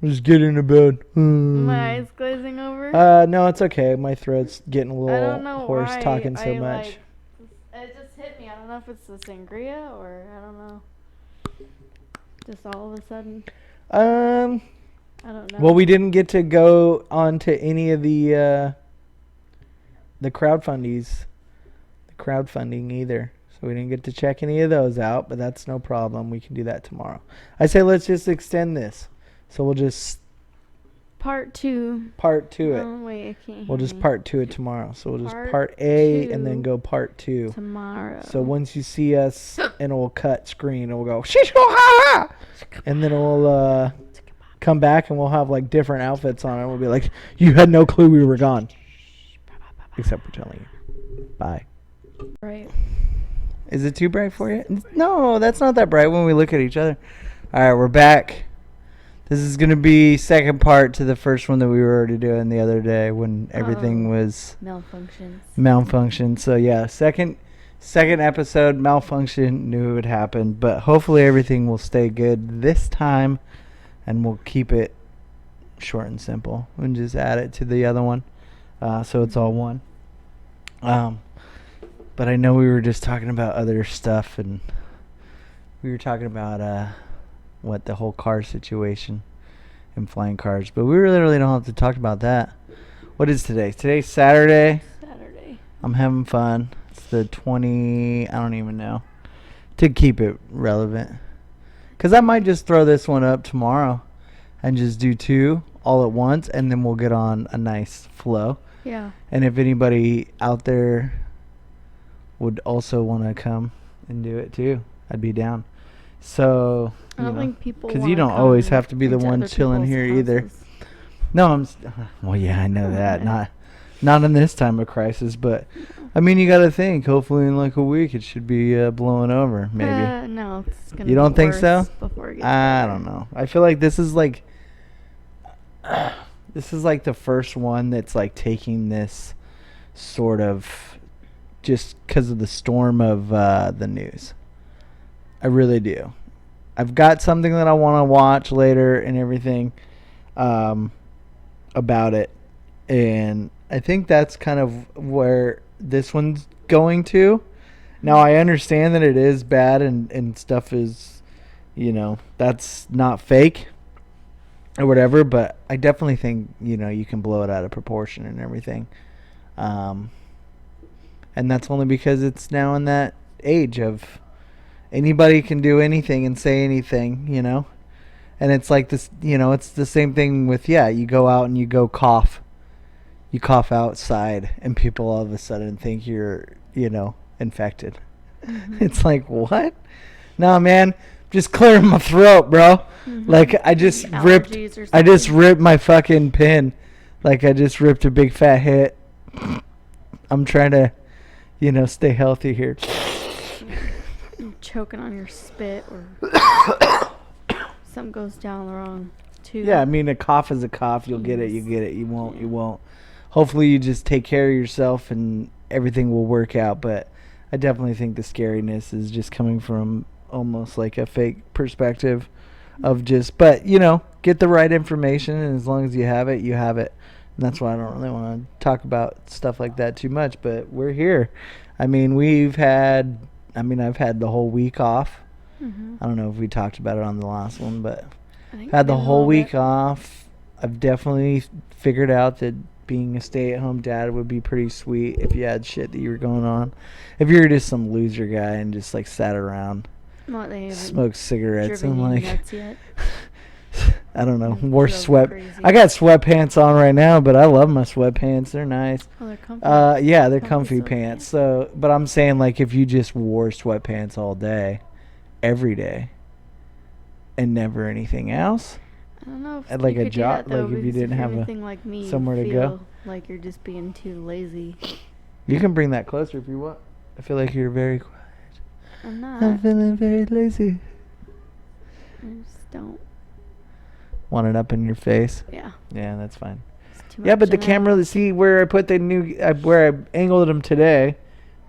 Just get into bed. My eyes glazing over. No, it's okay. My throat's getting a I little don't know hoarse why talking so much. Like, it just hit me. I don't know if it's the sangria or I don't know. Just all of a sudden. I don't know. Well, we didn't get to go on to any of the crowdfunding either. So we didn't get to check any of those out, but that's no problem. We can do that tomorrow. I say let's just extend this. So we'll just part two it. Oh, wait, I can't We'll hear just me. part 2 it tomorrow. So we'll just Part part A two and then go part 2 tomorrow. So once you see us, and it will cut screen, and we'll go shishoo-ha-ha! And then we'll come back and we'll have like different outfits on it. We'll be like, you had no clue we were gone, except for telling you. Bye. Right. Is it too bright for you? No, that's not that bright when we look at each other. All right, we're back. This is going to be second part to the first one that we were already doing the other day when everything was malfunction. So yeah, second episode, malfunction, knew it would happen, but hopefully everything will stay good this time and we'll keep it short and simple and just add it to the other one. So it's all one. But I know we were just talking about other stuff, and we were talking about the whole car situation and flying cars. But we really don't have to talk about that. What is today? Today's Saturday. I'm having fun. It's the 20. I don't even know. To keep it relevant, because I might just throw this one up tomorrow, and just do 2 all at once, and then we'll get on a nice flow. Yeah. And if anybody out there would also want to come and do it too, I'd be down. So, I don't think people because you don't always have to be the one chilling here either. No, well, yeah, I know that. Not in this time of crisis, but I mean, you got to think. Hopefully, in like a week, it should be blowing over. Maybe. No, it's gonna. You don't think so? Before it gets I better. don't know. I feel like this is like the first one that's like taking this sort of just because of the storm of the news. I really do. I've got something that I want to watch later and everything about it, and I think that's kind of where this one's going to. Now, I understand that it is bad and stuff is, that's not fake or whatever, but I definitely think, you can blow it out of proportion and everything. And that's only because it's now in that age of anybody can do anything and say anything, And it's like this, it's the same thing with, you go out and you go cough. You cough outside and people all of a sudden think you're, infected. Mm-hmm. It's like, what? No, man, just clearing my throat, bro. Mm-hmm. Like I just ripped my fucking pin. Like I just ripped a big fat hit. I'm trying to, stay healthy here. You're choking on your spit or something goes down the wrong tube. Yeah, I mean, a cough is a cough. You'll get it. You get it. You won't. You won't. Hopefully, you just take care of yourself and everything will work out. But I definitely think the scariness is just coming from almost like a fake perspective of just, but, get the right information. And as long as you have it, you have it. And that's why I don't really want to talk about stuff like that too much. But we're here. I mean, I've had the whole week off. Mm-hmm. I don't know if we talked about it on the last one, but I've had the whole week off. I've definitely figured out that being a stay-at-home dad would be pretty sweet if you had shit that you were going on. If you were just some loser guy and just like sat around, smoked cigarettes, and like, I don't know, wore I got sweatpants on right now, but I love my sweatpants. They're nice. Oh, they're comfy. Yeah, they're comfy pants. So, but I'm saying, like, if you just wore sweatpants all day, every day, and never anything else, I don't know. If like a job, like if you didn't have like me, somewhere to go, like you're just being too lazy. You can bring that closer if you want. I feel like you're very quiet. I'm not. I'm feeling very lazy. I just don't. Want it up in your face? Yeah. Yeah, that's fine. Yeah, but the camera, see where I put where I angled them today,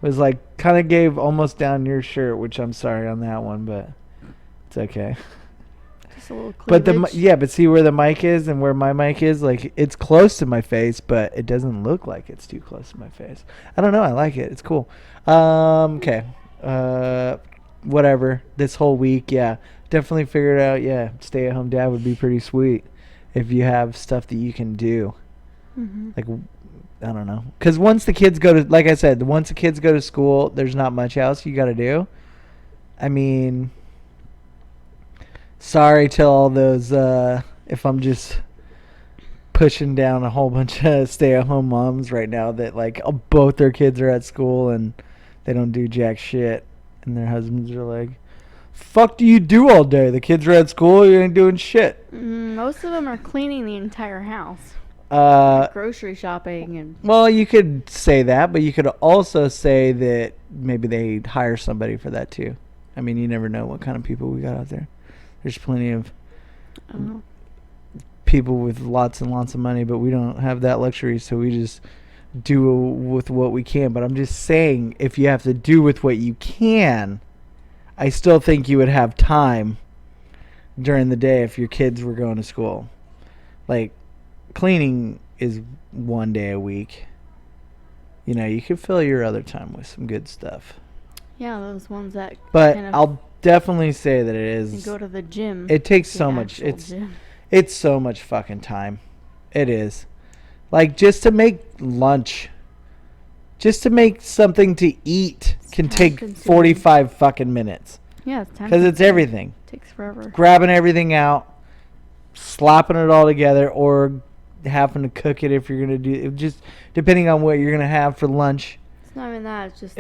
was like kind of gave almost down your shirt, which I'm sorry on that one, but it's okay. Just a little But cleavage. but see where the mic is and where my mic is, like it's close to my face, but it doesn't look like it's too close to my face. I don't know. I like it. It's cool. Okay. Whatever. This whole week, yeah, definitely figured out. Yeah, stay at home dad would be pretty sweet if you have stuff that you can do. Mm-hmm. Like, I don't know, because once the kids go to, like I said, once the kids go to school, there's not much else you got to do. I mean, sorry to all those, if I'm just pushing down a whole bunch of stay-at-home moms right now that, like, both their kids are at school and they don't do jack shit. And their husbands are like, fuck do you do all day? The kids are at school, you ain't doing shit. Most of them are cleaning the entire house. Grocery shopping and... Well, you could say that, but you could also say that maybe they hire somebody for that too. I mean, you never know what kind of people we got out there. There's plenty of people with lots and lots of money, but we don't have that luxury, so we just do with what we can. But I'm just saying, if you have to do with what you can, I still think you would have time during the day if your kids were going to school. Like, cleaning is one day a week. You know, you could fill your other time with some good stuff. Yeah, those ones that... But I'll definitely say that it is... You go to the gym. It takes so much... It's so much fucking time. It is. Like, just to make lunch, just to make something to eat can take 45 fucking minutes. Yeah, it's time. Because it's everything. It takes forever. Grabbing everything out, slapping it all together, or having to cook it if you're going to do it. Just depending on what you're going to have for lunch. It's not even that. It's just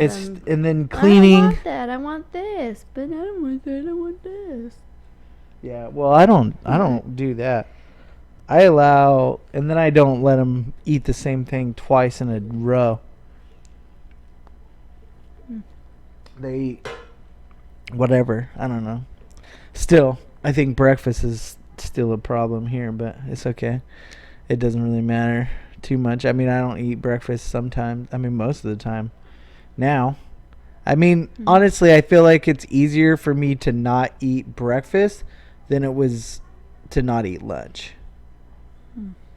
and then cleaning. I don't want that. I want this. But I don't want that. I want this. Yeah, well, I don't do that. I allow, and then I don't let them eat the same thing twice in a row. They eat whatever. I don't know. Still, I think breakfast is still a problem here, but it's okay. It doesn't really matter too much. I mean, I don't eat breakfast sometimes. I mean, most of the time. Now, I mean, honestly, I feel like it's easier for me to not eat breakfast than it was to not eat lunch.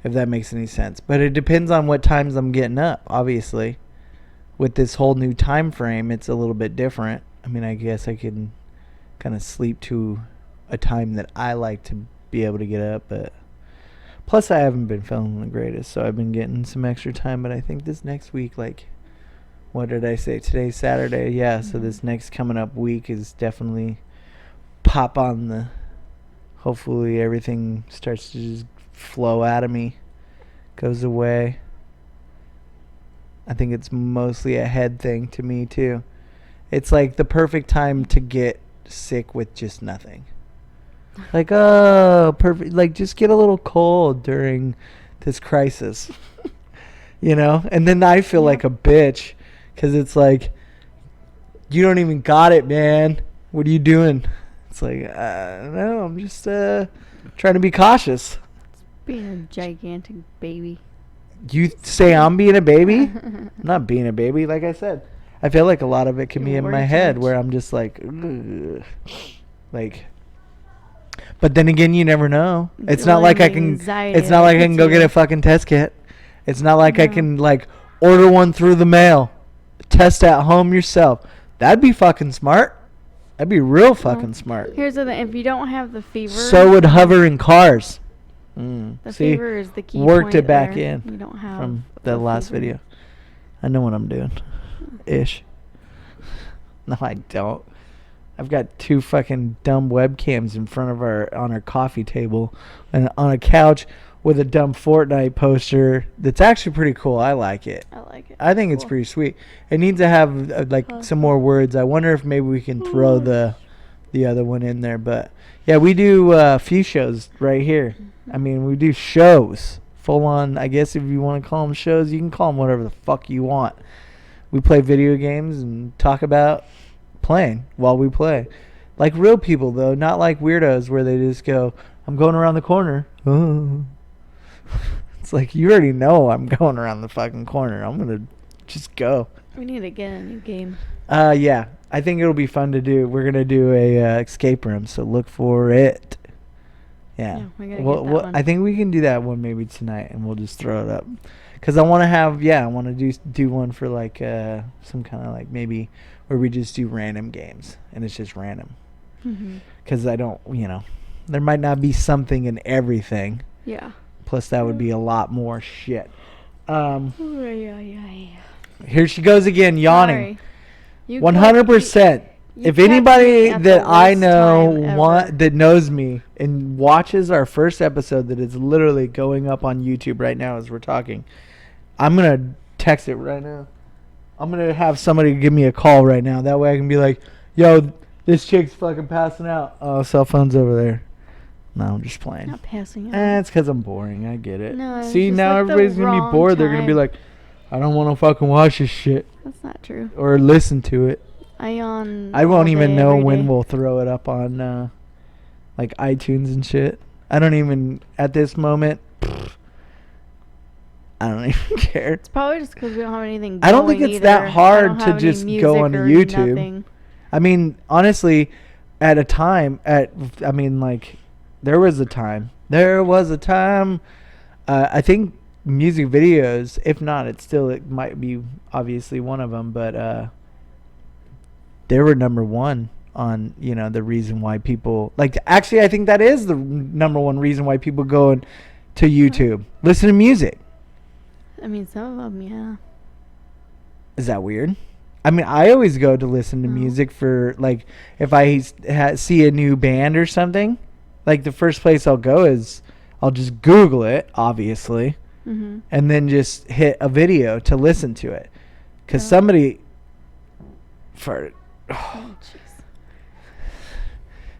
If that makes any sense. But it depends on what times I'm getting up, obviously. With this whole new time frame, it's a little bit different. I mean, I guess I can kind of sleep to a time that I like to be able to get up, but plus I haven't been feeling the greatest, so I've been getting some extra time. But I think this next week, like, what did I say? Today's Saturday, yeah. So this next coming up week is definitely pop on the. Hopefully everything starts to just flow out of me, goes away. I think it's mostly a head thing to me too. It's like the perfect time to get sick with just nothing. Like, oh, perfect. Like, just get a little cold during this crisis. You know? And then I feel like a bitch because it's like, you don't even got it, man. What are you doing? It's like, no, I'm just trying to be cautious. Being a gigantic baby. You say I'm being a baby? I'm not being a baby. Like I said, I feel like a lot of it can be in my head where I'm just like, ugh. Like, but then again, you never know. It's not like I can. It's not like I can go get a fucking test kit. It's not like I can like order one through the mail, test at home yourself. That'd be fucking smart. That'd be real fucking smart. Here's the thing: if you don't have the fever, so would hovering cars. The fever is the key. Worked point it back there. in You don't have from the last video. I know what I'm doing, ish. No, I don't. I've got two fucking dumb webcams in front of on our coffee table, and on a couch with a dumb Fortnite poster. That's actually pretty cool. I like it. I like it. I think it's pretty sweet. It needs to have like some more words. I wonder if maybe we can throw the other one in there. But yeah, we do a few shows right here. I mean, we do shows. Full on, I guess if you want to call them shows, you can call them whatever the fuck you want. We play video games and talk about playing while we play. Like real people, though, not like weirdos where they just go, I'm going around the corner. Oh. It's like, you already know I'm going around the fucking corner. I'm going to just go. We need to get a new game. Yeah. I think it'll be fun to do. We're going to do a escape room, so look for it. Yeah. Yeah, we gotta Well, get that one. I think we can do that one maybe tonight, and we'll just throw it up. Because I want to have, I want to do one for like some kind of like maybe where we just do random games, and it's just random. Because I don't, there might not be something in everything. Yeah. Plus, that would be a lot more shit. Yeah. Here she goes again, yawning. Sorry. 100%. If kept anybody me at that the I worst know time ever. that knows me and watches our first episode that is literally going up on YouTube right now as we're talking, I'm going to text it right now. I'm going to have somebody give me a call right now. That way I can be like, yo, this chick's fucking passing out. Oh, cell phone's over there. No, I'm just playing. Not passing out. It's because I'm boring. I get it. No, it's See, just now like the everybody's going to be wrong bored. They're going to be time. like, I don't want to fucking watch this shit. That's not true. Or listen to it. I yawn. I won't all even day, know every when day. we'll throw it up on like iTunes and shit. I don't even, at this moment, I don't even care. It's probably just because we don't have anything. I don't think going it's either. that hard I don't to have any just music go onto or YouTube. nothing. I mean, honestly, at a time, like, there was a time. I think music videos, if not, it might be obviously one of them, but they were number one on, the reason why people, like, actually, I think that is the number one reason why people go to YouTube. Listen to music. I mean, some of them, yeah. Is that weird? I mean, I always go to listen to No. music for, like, if I see a new band or something, like, the first place I'll go is I'll just Google it, obviously, Mm-hmm. and then just hit a video to listen to it. Because Yeah. somebody Oh, jeez.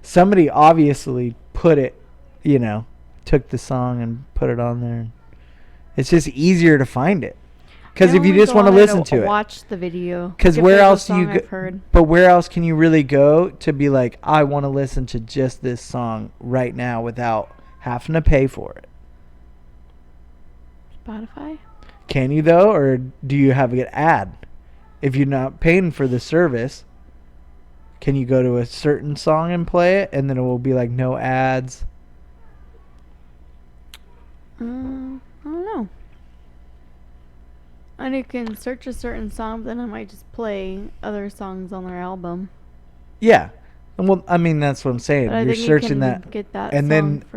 somebody obviously put it, took the song and put it on there. It's just easier to find it. Because I if you only just go want to on there listen to it. watch the video. Because if where there's a else do you song go? I've heard. But where else can you really go to be like, I want to listen to just this song right now without having to pay for it? Spotify? Can you though, or do you have an ad? If you're not paying for the service, can you go to a certain song and play it, and then it will be like no ads? I don't know. And you can search a certain song, but then I might just play other songs on their album. Yeah, well, I mean that's what I'm saying. But I You're think searching you can that, get that and song then first.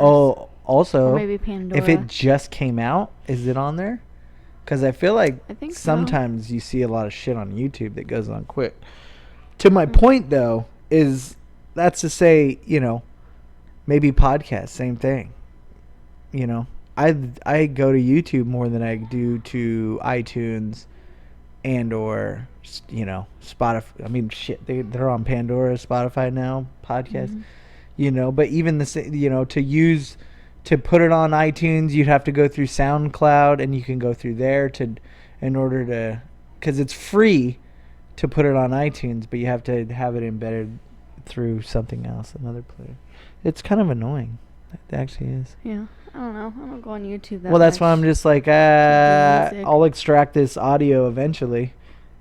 also Or maybe Pandora. if it just came out, is it on there? Because I feel like I think so. sometimes you see a lot of shit on YouTube that goes on quick. To my point, though, is that's to say, maybe podcasts, same thing. I go to YouTube more than I do to iTunes and or Spotify. I mean, shit, they're on Pandora, Spotify now, podcast. But even the same, to put it on iTunes, you'd have to go through SoundCloud, and you can go through there in order to, because it's free to put it on iTunes, but you have to have it embedded through something else, another player. It's kind of annoying. It actually is. Yeah. I don't know. I don't go on YouTube that Well, that's much. why I'm just like, music. I'll extract this audio eventually,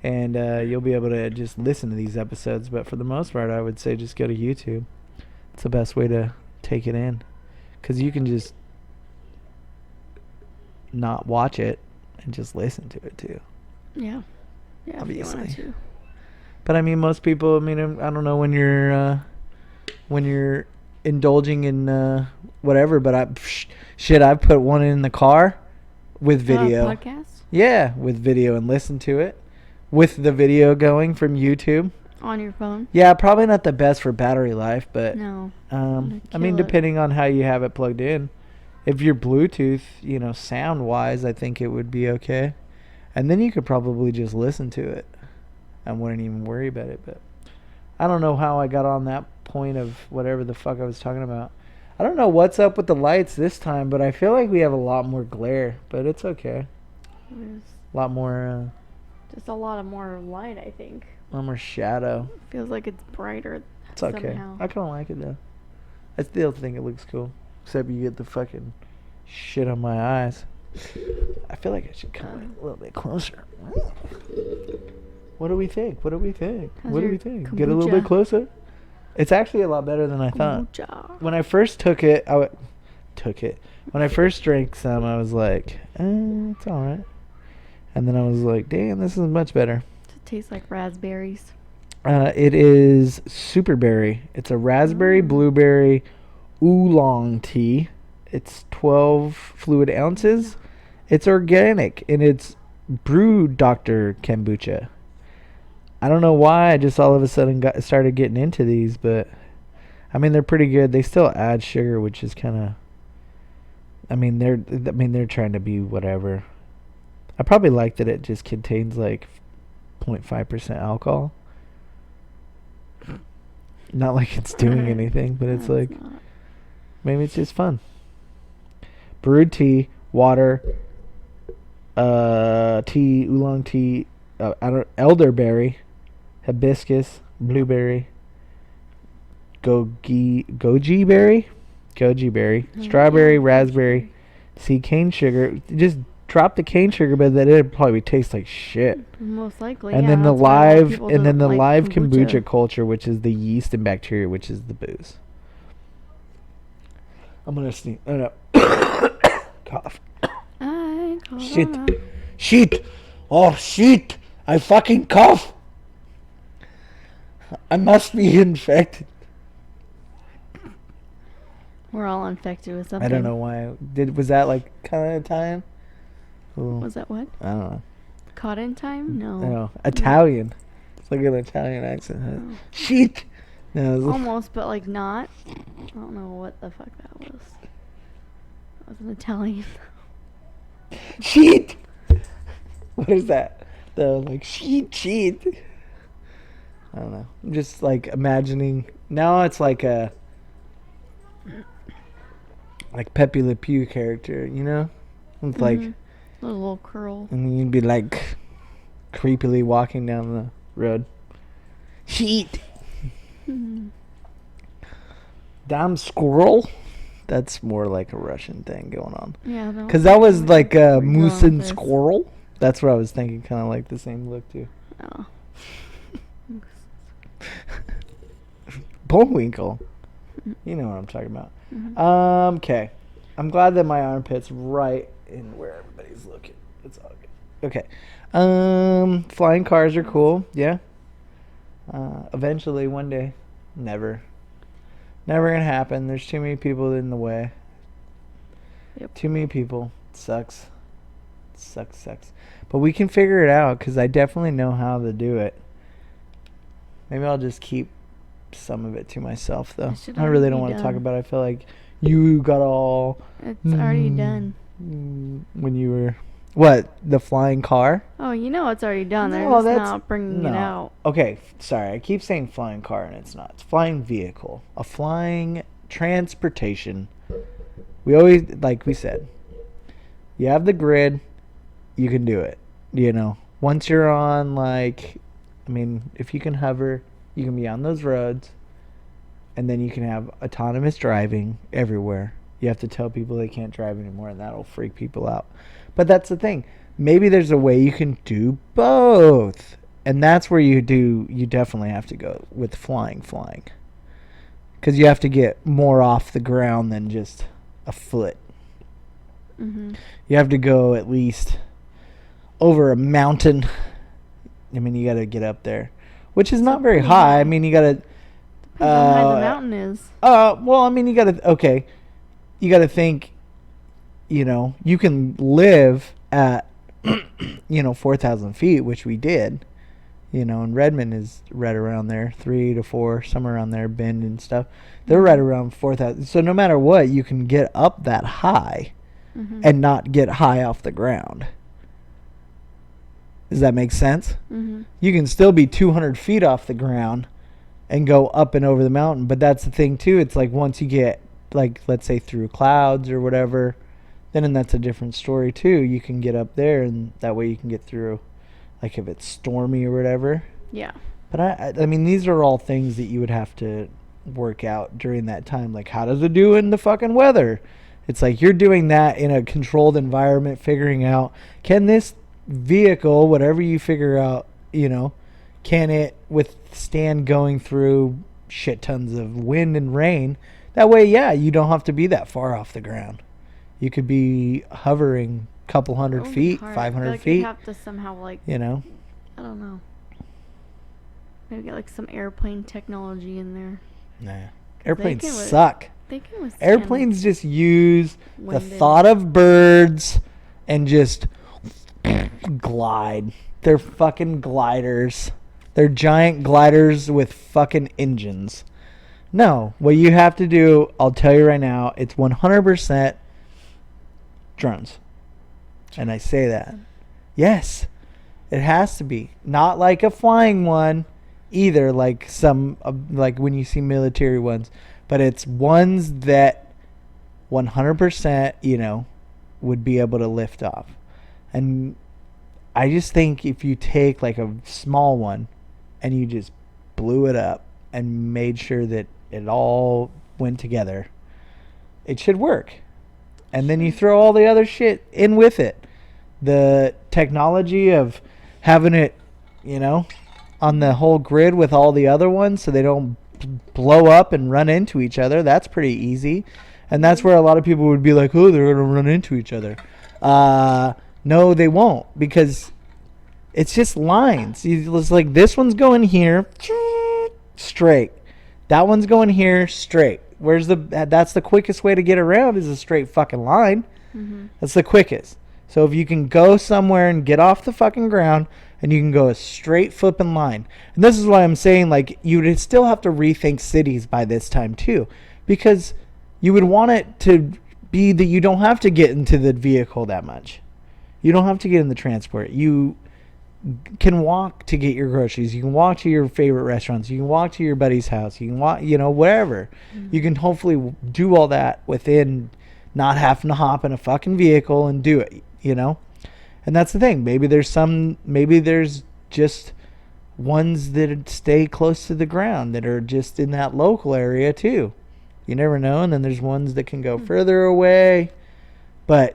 and you'll be able to just listen to these episodes. But for the most part, I would say just go to YouTube. It's the best way to take it in, because you can just not watch it and just listen to it too. Yeah. Yeah, Obviously. if you wanted to. But I mean, most people. I mean, I don't know when you're indulging in whatever. But I've put one in the car with video. Podcast? Yeah, with video, and listen to it with the video going from YouTube. On your phone? Yeah, probably not the best for battery life, but No. I kill mean, it. depending on how you have it plugged in. If you're Bluetooth, sound wise, I think it would be okay. And then you could probably just listen to it. I wouldn't even worry about it, but I don't know how I got on that point of whatever the fuck I was talking about. I don't know what's up with the lights this time, but I feel like we have a lot more glare, but it's okay. There's A lot more just a lot of more light, I think. a lot more shadow. Feels like it's brighter. It's okay. Somehow. I kind of like it though. I still think it looks cool, except you get the fucking shit on my eyes. I feel like I should come a little bit closer. What do we think? What do we think? How's What do your we think? Get a little bit kombucha? closer. It's actually a lot better than I thought. Kombucha. When I first took it, took it. When I first drank some, I was like, it's all right. And then I was like, damn, this is much better. Does it taste like raspberries? It is super berry. It's a raspberry blueberry oolong tea. It's 12 fluid ounces. It's organic and it's brewed Dr. Kombucha. I don't know why I just all of a sudden started getting into these, but I mean they're pretty good. They still add sugar, which is kind of. I mean they're trying to be whatever. I probably like that it just contains like 0.5% alcohol. Not like it's doing anything, but it's like maybe it's just fun. Brewed tea, water, tea, oolong tea, elderberry, hibiscus, blueberry, goji berry, strawberry, raspberry, see cane sugar. Just drop the cane sugar, but then it'd probably taste like shit. Most likely. And then the live kombucha culture, which is the yeast and bacteria, which is the booze. I'm gonna sneeze. Oh no. Cough. Shit. Oh shit. I fucking cough. I must be infected. We're all infected with something. I don't know why. Was that like kind of Italian? Ooh. Was that what? I don't know. Caught in time? No. No. Italian. It's like an Italian accent. Oh. Shit. No, almost, but like not. I don't know what the fuck that was. That was an Italian. Shit. What is that? The like shit. I don't know. I'm just like imagining. Now it's like a Pepe Le Pew character, you know? It's like a little curl. And you'd be like creepily walking down the road. Shit. Damn squirrel. That's more like a Russian thing going on. Yeah. Because that was like a moose and squirrel. That's what I was thinking. Kind of like the same look too. Oh. Bullwinkle. You know what I'm talking about. Okay. I'm glad that my armpit's right in where everybody's looking. It's all good. Okay. Flying cars are cool. Yeah. Eventually, one day. Never gonna happen. There's too many people in the way. Yep. Too many people. Sucks. But we can figure it out because I definitely know how to do it. Maybe I'll just keep some of it to myself, though. I really don't want to talk about it. I feel like you got all... It's already done. When you were... What? The flying car? Oh, you know it's already done. They're No, just not bringing it out. Okay, sorry. I keep saying flying car, and it's not. It's flying vehicle. A flying transportation. We always... Like we said, you have the grid, you can do it. You know? Once you're on, like... I mean, if you can hover, you can be on those roads, and then you can have autonomous driving everywhere. You have to tell people they can't drive anymore, and that'll freak people out. But that's the thing. Maybe there's a way you can do both. And that's where you definitely have to go with flying. Because you have to get more off the ground than just a foot. Mm-hmm. You have to go at least over a mountain. I mean, you got to get up there, which is not very high. I mean, you got to... Depends on how high the mountain is. Well, I mean, you got to think, you know, you can live at, 4,000 feet, which we did, you know, and Redmond is right around there, 3 to 4, somewhere around there, Bend and stuff. They're right around 4,000. So no matter what, you can get up that high and not get high off the ground. Does that make sense? Mm-hmm. You can still be 200 feet off the ground and go up and over the mountain. But that's the thing, too. It's like once you get, like, let's say through clouds or whatever, then that's a different story, too. You can get up there, and that way you can get through, like, if it's stormy or whatever. Yeah. But, I mean, these are all things that you would have to work out during that time. Like, how does it do in the fucking weather? It's like you're doing that in a controlled environment, figuring out, can this vehicle, whatever you figure out, you know, can it withstand going through shit tons of wind and rain? That way, yeah, you don't have to be that far off the ground. You could be hovering a couple hundred feet, 500 like feet. You'd have to somehow, like, you know? I don't know. Maybe get like some airplane technology in there. Nah. Airplanes suck. They can withstand Airplanes just use the wind thought of birds and just glide. They're fucking gliders. They're giant gliders with fucking engines. No, what you have to do, I'll tell you right now, it's 100% drones. And I say that. Yes, it has to be. Not like a flying one either, like some, like when you see military ones. But it's ones that 100%, you know, would be able to lift off. And I just think if you take like a small one and you just blew it up and made sure that it all went together, it should work. And then you throw all the other shit in with it. The technology of having it, you know, on the whole grid with all the other ones so they don't blow up and run into each other. That's pretty easy. And that's where a lot of people would be like, oh, they're going to run into each other. No, they won't, because it's just lines. It's like this one's going here, straight. That one's going here, straight. That's the quickest way to get around is a straight fucking line. Mm-hmm. That's the quickest. So if you can go somewhere and get off the fucking ground and you can go a straight flipping line. And this is why I'm saying, like, you would still have to rethink cities by this time too, because you would want it to be that you don't have to get into the vehicle that much. You don't have to get in the transport. You can walk to get your groceries. You can walk to your favorite restaurants. You can walk to your buddy's house. You can walk, you know, wherever. Mm-hmm. You can hopefully do all that within not having to hop in a fucking vehicle and do it, you know? And that's the thing. Maybe there's just ones that stay close to the ground that are just in that local area too. You never know. And then there's ones that can go further away. But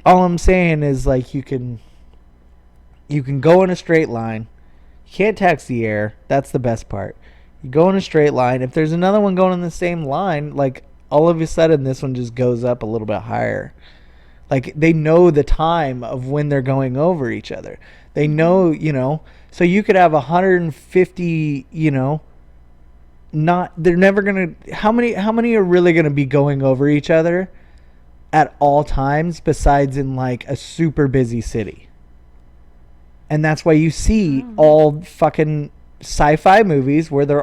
all I'm saying is, like, you can go in a straight line. You can't tax the air. That's the best part. You go in a straight line. If there's another one going in the same line, like, all of a sudden this one just goes up a little bit higher. Like, they know the time of when they're going over each other. They know, you know. So you could have 150, you know. They're never going to... How many are really going to be going over each other at all times besides in, like, a super busy city? And that's why you see all fucking sci-fi movies where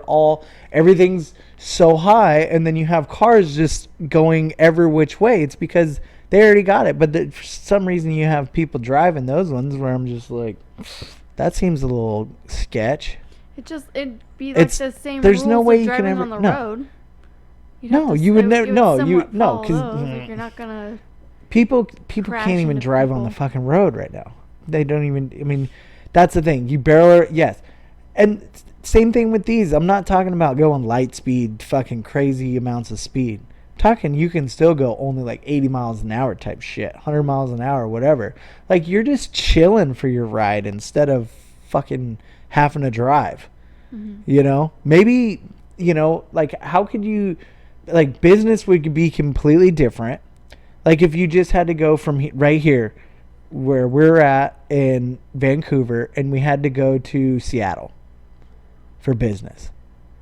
everything's so high, and then you have cars just going every which way. It's because they already got it. But for some reason you have people driving those ones where I'm just like, that seems a little sketch. It'd be like the same there's rules no way of you driving can ever, on the no. road. You would never. No, because like, you're not gonna. People can't even drive on the fucking road right now. They don't even. I mean, that's the thing. You barely. Yes, and same thing with these. I'm not talking about going light speed, fucking crazy amounts of speed. I'm talking you can still go only like 80 miles an hour type shit, 100 miles an hour, whatever. Like, you're just chilling for your ride instead of fucking having to drive. Mm-hmm. You know, maybe, you know, like, how could you, like, business would be completely different. Like, if you just had to go from right here where we're at in Vancouver and we had to go to Seattle for business.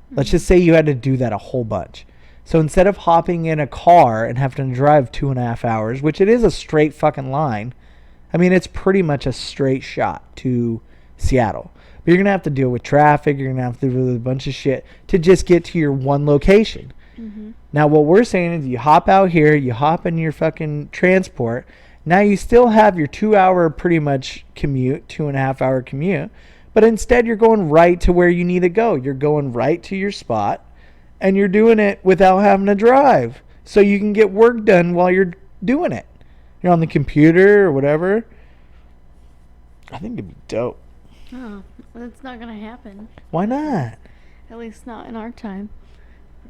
Mm-hmm. Let's just say you had to do that a whole bunch. So instead of hopping in a car and having to drive 2.5 hours, which it is a straight fucking line, I mean, it's pretty much a straight shot to Seattle. But you're going to have to deal with traffic. You're going to have to deal with a bunch of shit to just get to your one location. Mm-hmm. Now, what we're saying is you hop out here, you hop in your fucking transport. Now you still have your 2-hour pretty much commute, 2.5-hour commute. But instead, you're going right to where you need to go. You're going right to your spot. And you're doing it without having to drive. So you can get work done while you're doing it. You're on the computer or whatever. I think it'd be dope. Oh, that's not going to happen. Why not? At least not in our time.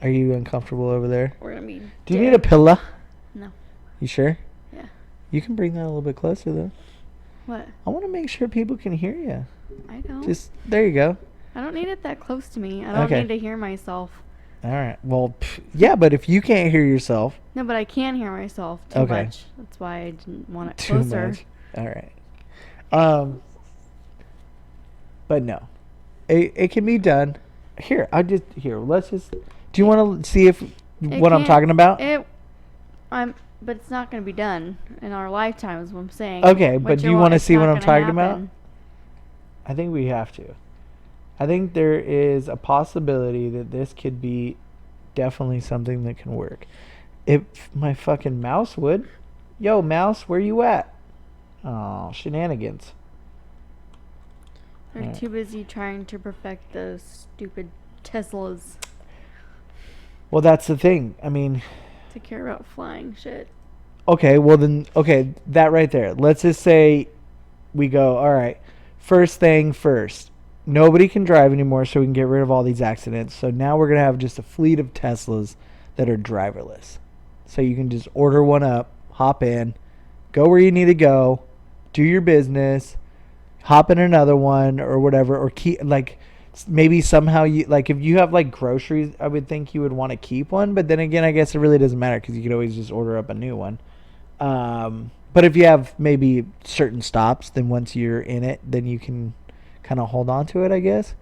Are you uncomfortable over there? We're going to be Do you need a pillow? No. You sure? Yeah. You can bring that a little bit closer, though. What? I want to make sure people can hear you. I don't. Just, there you go. I don't need it that close to me. I don't need to hear myself. All right. Well, yeah, but if you can't hear yourself, No, but I can hear myself too much. That's why I didn't want it too closer. much. All right. But no, it can be done. Here, let's just. Do you want to see if what I'm talking about? But it's not going to be done in our lifetime, is what I'm saying. Okay, but do you want to see what I'm talking about? Happen. I think we have to. I think there is a possibility that this could be definitely something that can work. If my fucking mouse would. Yo, mouse, where you at? Oh, shenanigans. They're too busy trying to perfect those stupid Teslas. Well, that's the thing. I mean, to care about flying shit. Okay, well then, that right there. Let's just say we go, all right, first thing first. Nobody can drive anymore, so we can get rid of all these accidents. So now we're going to have just a fleet of Teslas that are driverless. So you can just order one up, hop in, go where you need to go, do your business, hop in another one or whatever, or maybe somehow you, like, if you have like groceries, I would think you would want to keep one, but then again, I guess it really doesn't matter because you could always just order up a new one. But if you have maybe certain stops, then once you're in it, then you can kind of hold on to it, I guess.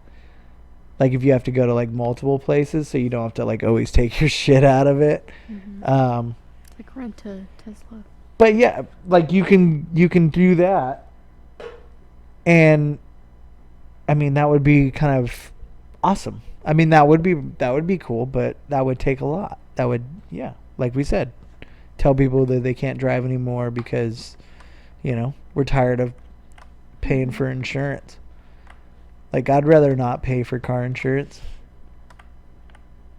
Like if you have to go to like multiple places, so you don't have to like always take your shit out of it. Mm-hmm. Like rent a Tesla. But yeah, like you can do that. And I mean, that would be kind of awesome. I mean, that would be cool, but that would take a lot. That would, yeah, like we said, tell people that they can't drive anymore because, we're tired of paying for insurance. Like, I'd rather not pay for car insurance.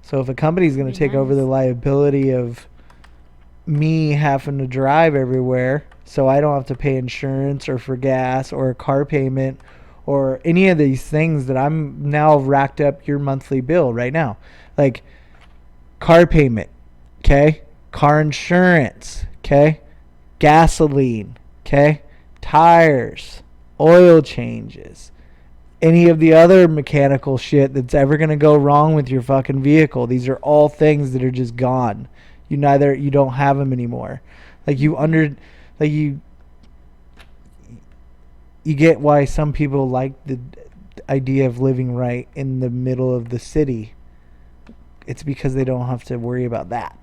So if a company's going to take over the liability of me having to drive everywhere so I don't have to pay insurance or for gas or a car payment or any of these things that I'm now racked up your monthly bill right now. Like car payment, okay? Car insurance, okay? Gasoline, okay? Tires, oil changes, any of the other mechanical shit that's ever going to go wrong with your fucking vehicle. These are all things that are just gone. You don't have them anymore. You get why some people like the idea of living right in the middle of the city. It's because they don't have to worry about that.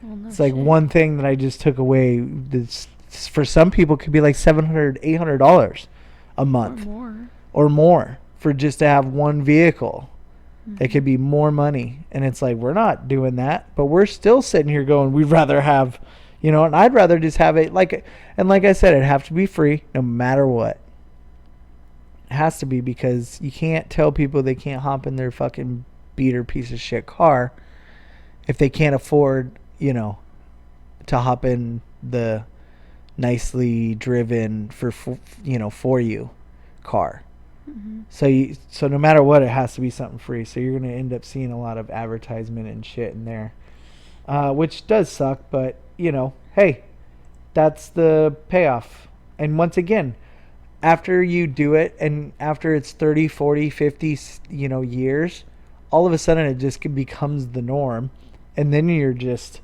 Well, no it's like shit. One thing that I just took away that's for some people could be like $700, $800 a month or more for just to have one vehicle. Mm-hmm. It could be more money, and it's like we're not doing that, but we're still sitting here going, we'd rather have, and I'd rather just have it like I said, it'd have to be free no matter what. It has to be, because you can't tell people they can't hop in their fucking beater piece of shit car if they can't afford, to hop in the nicely driven for you car. Mm-hmm. So no matter what, it has to be something free. So you're going to end up seeing a lot of advertisement and shit in there, which does suck. But hey, that's the payoff. And once again, after you do it, and after it's 30, 40, 50, years, all of a sudden it just becomes the norm, and then you're just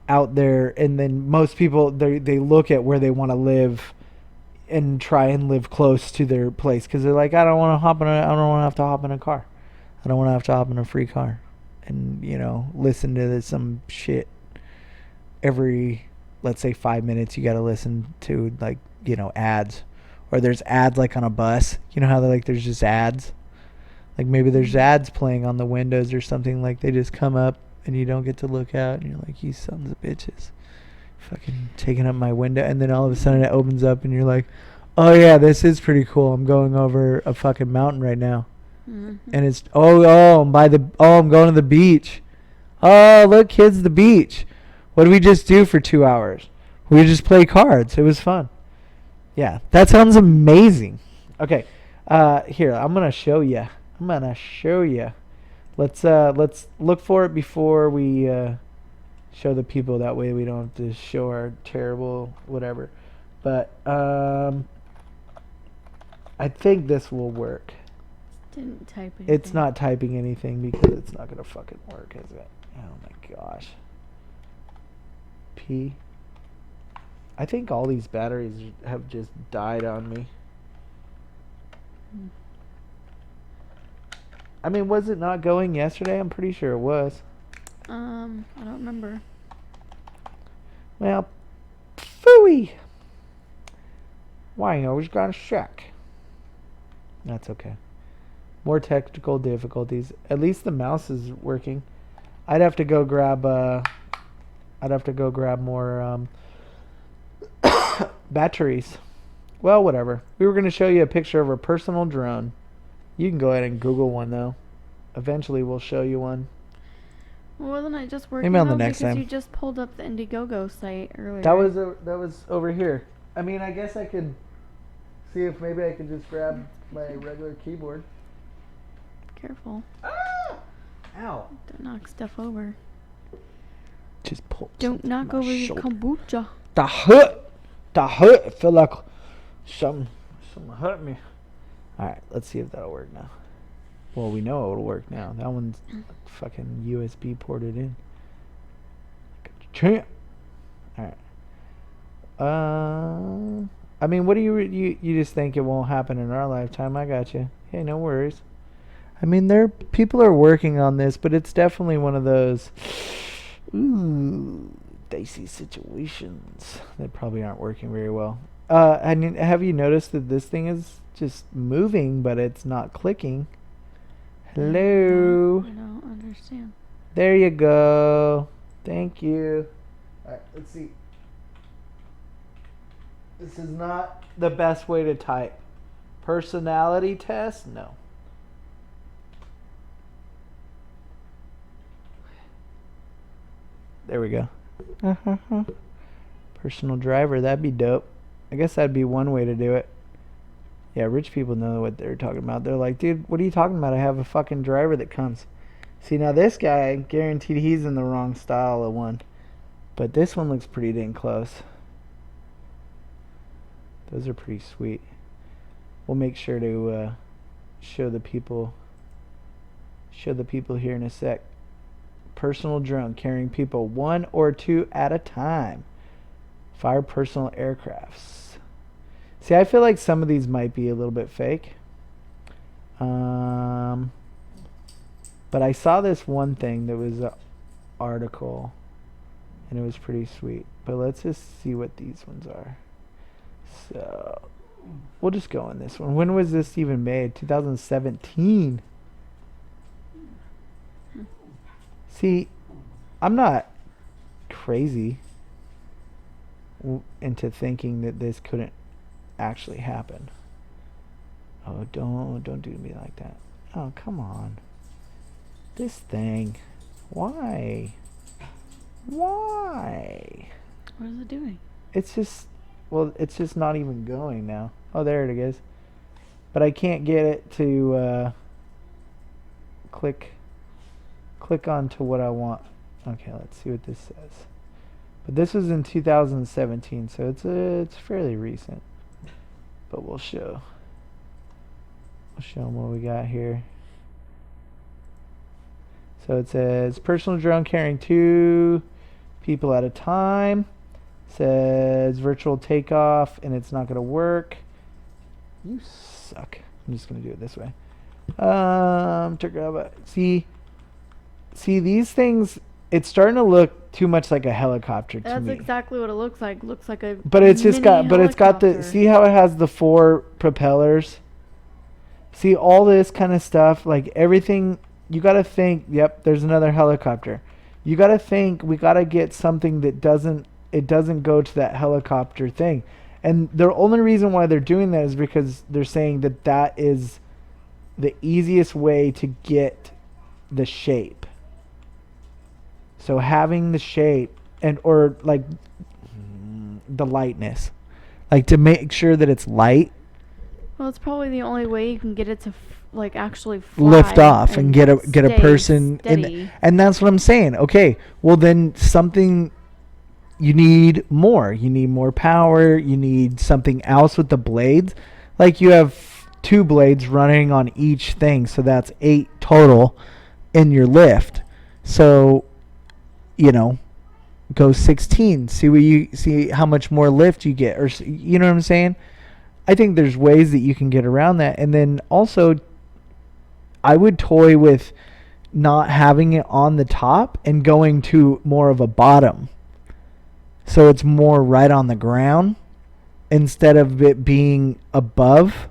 out there. And then most people they look at where they want to live and try and live close to their place, because they're like, I don't want to have to hop in a car. I don't want to have to hop in a free car and listen to some shit every, let's say, 5 minutes. You got to listen to ads, or there's ads like on a bus. You know how there's just ads, like maybe there's ads playing on the windows or something, like they just come up and you don't get to look out, and you're like, you sons of bitches, fucking taking up my window. And then all of a sudden it opens up and you're like, oh yeah, this is pretty cool. I'm going over a fucking mountain right now. Mm-hmm. And it's I'm going to the beach. Oh look, kids, the beach. What did we just do for 2 hours? We just play cards. It was fun. Yeah, that sounds amazing. Okay, here, I'm gonna show you. Let's look for it before we show the people. That way we don't have to show our terrible whatever. But I think this will work. Didn't type anything. It's not typing anything because it's not gonna fucking work, is it? Oh my gosh. P. I think all these batteries have just died on me. I mean, was it not going yesterday? I'm pretty sure it was. I don't remember. Well, phooey. Why, I always gotta check. That's okay. More technical difficulties. At least the mouse is working. I'd have to go grab more batteries. Well, whatever. We were going to show you a picture of a personal drone. You can go ahead and Google one though. Eventually we'll show you one. Well, wasn't it just working Maybe on the next because time. you just pulled up the Indiegogo site earlier? That was over here. I mean, I guess I could see if maybe I could just grab my regular keyboard. Careful. Ah! Ow. Don't knock stuff over. Just pull. Don't knock over your kombucha. That hurt. I feel like something hurt me. Alright, let's see if that'll work now. Well, we know it'll work now. That one's fucking USB ported in. Like a champ. Alright. I mean, what do you just think it won't happen in our lifetime? I got you. Hey, no worries. I mean, people are working on this, but it's definitely one of those dicey situations that probably aren't working very well. I mean, have you noticed that this thing is just moving, but it's not clicking? Hello. I don't understand. There you go. Thank you. All right, let's see. This is not the best way to type. Personality test? No. There we go. Personal driver, that'd be dope. I guess that'd be one way to do it. Yeah, rich people know what they're talking about. They're like, dude, what are you talking about? I have a fucking driver that comes. See, now this guy, guaranteed he's in the wrong style of one. But this one looks pretty dang close. Those are pretty sweet. We'll make sure to show the people here in a sec. Personal drone carrying people 1 or 2 at a time. Fire personal aircrafts. See, I feel like some of these might be a little bit fake. But I saw this one thing that was an article, and it was pretty sweet. But let's just see what these ones are. So, we'll just go on this one. When was this even made? 2017. See, I'm not crazy into thinking that this couldn't actually happen. Oh, don't do me like that. Oh, come on. This thing. Why? Why? What is it doing? It's just not even going now. Oh, there it is. But I can't get it to click onto what I want. Okay, let's see what this says. But this was in 2017, so it's fairly recent. But we'll show them what we got here. So it says personal drone carrying 2 people at a time. Says virtual takeoff, and it's not going to work. You suck. I'm just going to do it this way. See these things. It's starting to look too much like a helicopter to me. That's exactly what it looks like. Looks like a. But it's just got. But it's got the. See how it has the 4 propellers. See all this kind of stuff, like everything. You got to think. Yep, there's another helicopter. You got to think. We got to get something that doesn't. It doesn't go to that helicopter thing. And the only reason why they're doing that is because they're saying that is the easiest way to get the shape. So having the shape or like the lightness, like to make sure that it's light. Well, it's probably the only way you can get it to like actually fly lift off and get a person in, and that's what I'm saying. Okay, well then something. You need more. You need more power. You need something else with the blades. Like you have 2 blades running on each thing, so that's 8 total in your lift. So, go 16. See how much more lift you get, or you know what I'm saying? I think there's ways that you can get around that, and then also, I would toy with not having it on the top and going to more of a bottom, so it's more right on the ground instead of it being above.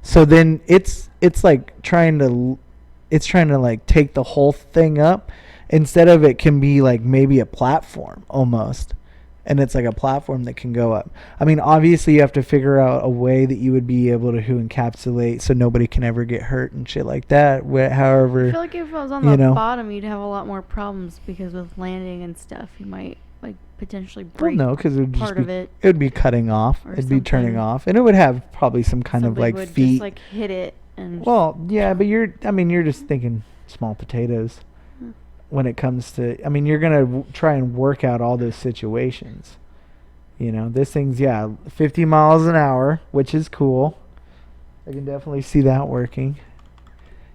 So then it's like trying to like take the whole thing up, instead of it can be like maybe a platform almost, and it's like a platform that can go up. I mean, obviously you have to figure out a way that you would be able to encapsulate so nobody can ever get hurt and shit like that. However, I feel like if it was on the bottom, you'd have a lot more problems, because with landing and stuff, you might like potentially break because it would part of it. It would be cutting off. It'd be turning off, and it would have probably some kind of like would feet. Just, like hit it and. Well, yeah, but you're just thinking small potatoes. When it comes to, you're going to try and work out all those situations. This thing's, 50 miles an hour, which is cool. I can definitely see that working.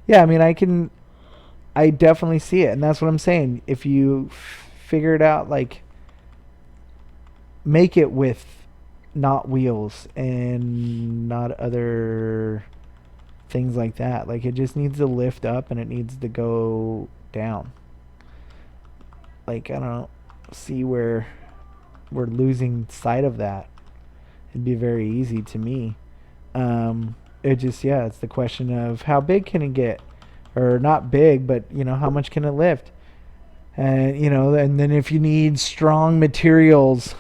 Yeah, I definitely see it. And that's what I'm saying. If you figure it out, like, make it with not wheels and not other things like that. Like, it just needs to lift up and it needs to go down. Like, I don't see where we're losing sight of that. It'd be very easy to me. It just, it's the question of how big can it get? Or not big, but, how much can it lift? And, and then if you need strong materials,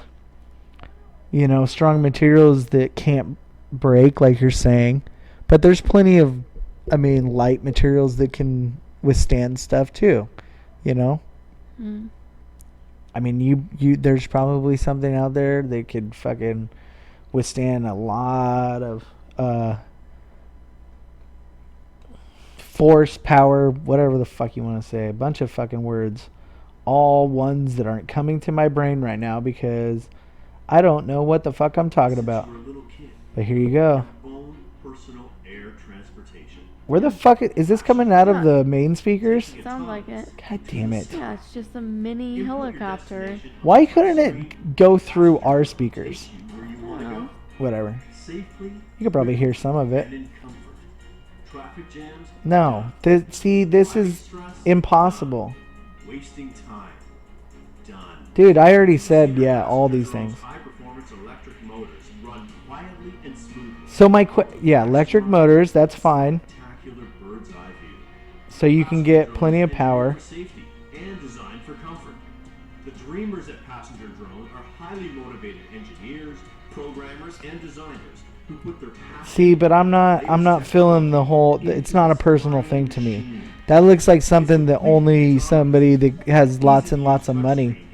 that can't break, like you're saying. But there's plenty of, light materials that can withstand stuff too, Mm. You there's probably something out there that could fucking withstand a lot of force, power, whatever the fuck you want to say. A bunch of fucking words. All ones that aren't coming to my brain right now because I don't know what the fuck I'm talking about. But here you go. Where the fuck is this coming out of the main speakers? Sounds like it. God damn it. Yeah, it's just a mini helicopter. Why couldn't it go through our speakers? Whatever. You could probably hear some of it. No. This is impossible. Dude, I already said, all these things. So electric motors, that's fine. So you can get plenty of power. And designed for comfort. The dreamers at Passenger Drone are highly motivated engineers, programmers, and designers who put their passion. See, but I'm not feeling the whole. It's not a personal thing to me. That looks like something that only somebody that has lots and lots of money.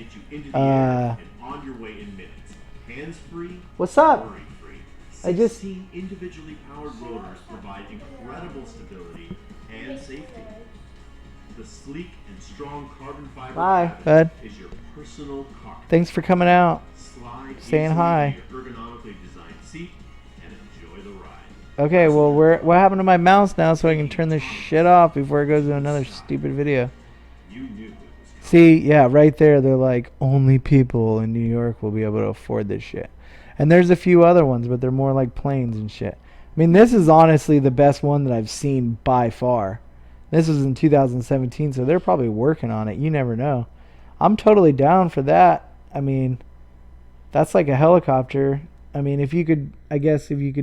What's up? I just. Individually powered rotors provide incredible stability and safety. The sleek and strong carbon fiber bud. Is your personal car. Thanks for coming out. Slide saying hi. Your ergonomically designed seat and enjoy the ride. Okay, well, what happened to my mouse now so I can turn this shit off before it goes to another stupid video? You knew. See, right there, they're like, only people in New York will be able to afford this shit. And there's a few other ones, but they're more like planes and shit. This is honestly the best one that I've seen by far. This was in 2017, so they're probably working on it. You never know. I'm totally down for that. That's like a helicopter. If you could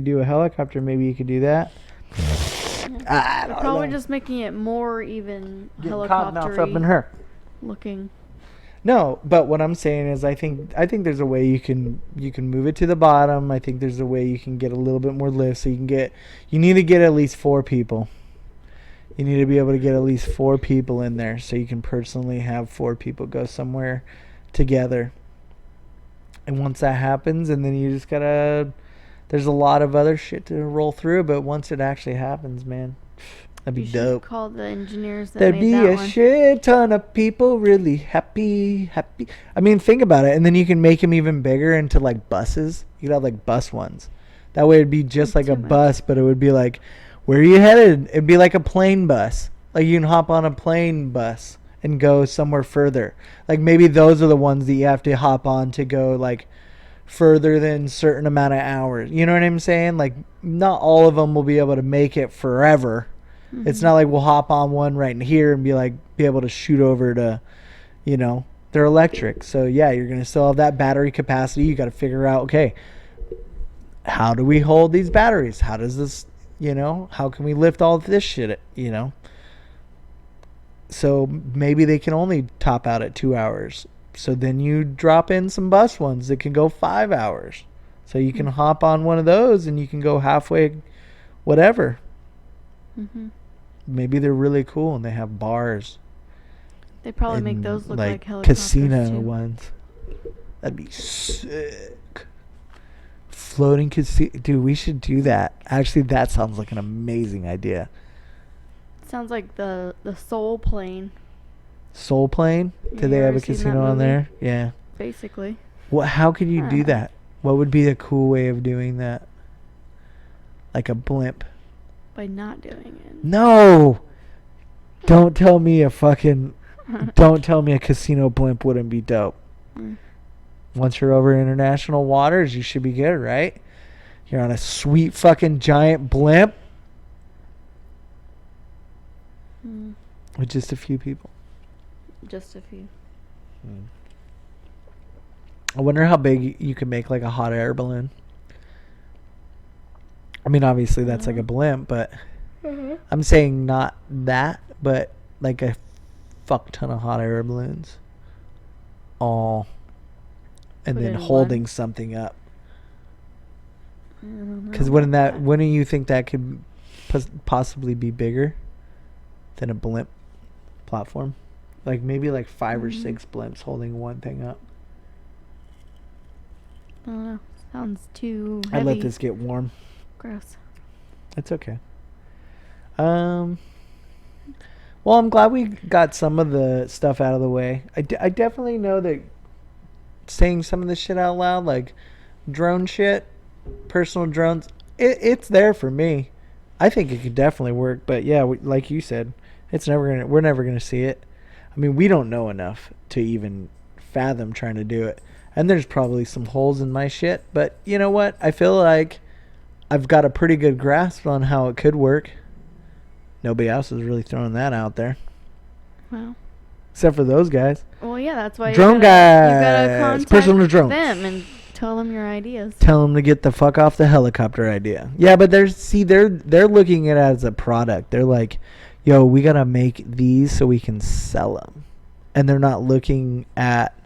do a helicopter, maybe you could do that. They're probably just making it more even helicopter-y up in her looking. No, but what I'm saying is I think there's a way you can move it to the bottom. I think there's a way you can get a little bit more lift, so you need to get at least 4 people. You need to be able to get at least 4 people in there so you can personally have 4 people go somewhere together. And once that happens, and then you just gotta, there's a lot of other shit to roll through, but once it actually happens, man, that'd be dope. Call the engineers that There'd made be that a one. shit ton of people really happy. Think about it. And then you can make them even bigger into like buses. You could have like bus ones. That way it'd be just like Too a much. bus, but it would be like, where are you headed? It'd be like a plane bus. Like you can hop on a plane bus and go somewhere further. Like maybe those are the ones that you have to hop on to go like further than certain amount of hours. You know what I'm saying? Like not all of them will be able to make it forever. It's not like we'll hop on one right in here and be able to shoot over to, you know, they're electric. So yeah, you're going to still have that battery capacity. You got to figure out, okay, how do we hold these batteries? How does this, you know, how can we lift all of this shit, you know? So maybe they can only top out at 2 hours. So then you drop in some bus ones that can go 5 hours. So you can hop on one of those and you can go halfway, whatever. Maybe they're really cool and they have bars. They probably make and, those look like helicopters casino too. ones. That'd be sick. Floating casino. Dude, we should do that. Actually, that sounds like an amazing idea. Sounds like the Soul plane, Soul Plane? Yeah, Do they you have a ever seen that casino on movie? there? Yeah. basically. What? How could you do Uh. that? What would be a cool way of doing that? Like a blimp. By not doing it. No! Don't tell me don't tell me a casino blimp wouldn't be dope. Mm. Once you're over international waters, you should be good, right? You're on a sweet fucking giant blimp Mm. with just a few people. Just a few. I wonder how big you can make like a hot air balloon. I mean, obviously that's like a blimp, but I'm saying not that, but like a fuck ton of hot air balloons. All. And Put then in holding one? something up. I don't know Because about wouldn't you think that could possibly be bigger than a blimp platform? Like maybe like 5 or 6 blimps holding one thing up. I don't know. Sounds too I heavy. let this get warm. Gross. It's okay. Well, I'm glad we got some of the stuff out of the way. I definitely know that saying some of this shit out loud, like drone shit, personal drones, it's there for me. I think it could definitely work, but yeah, like you said, we're never gonna see it. I mean, we don't know enough to even fathom trying to do it. And there's probably some holes in my shit, but you know what? I feel like I've got a pretty good grasp on how it could work. Nobody else is really throwing that out there. Well. Except for those guys. Well, yeah, that's why Drone you guys. gotta contact Personal drones. them and tell them your ideas. Tell them to get the fuck off the helicopter idea. Yeah, but they're looking at it as a product. They're like, yo, we gotta make these so we can sell them. And they're not looking at,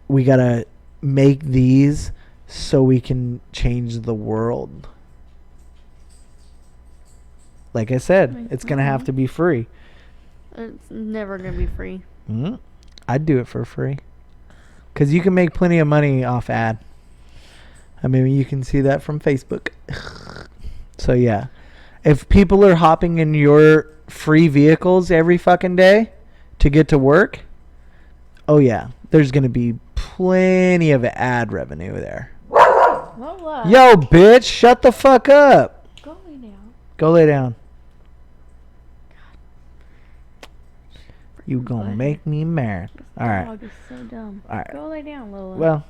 we gotta make these so we can change the world. Like I said, it's gonna have to be free. It's never gonna be free. I'd do it for free. Because you can make plenty of money off ad. I mean, you can see that from Facebook. So, yeah. If people are hopping in your free vehicles every fucking day to get to work, oh, yeah. There's going to be plenty of ad revenue there. Lola. Yo, bitch, shut the fuck up. Go lay down. Go lay down. You gonna make me mad. All right. Dog is so dumb. All right. Go lay down, Lola. Well,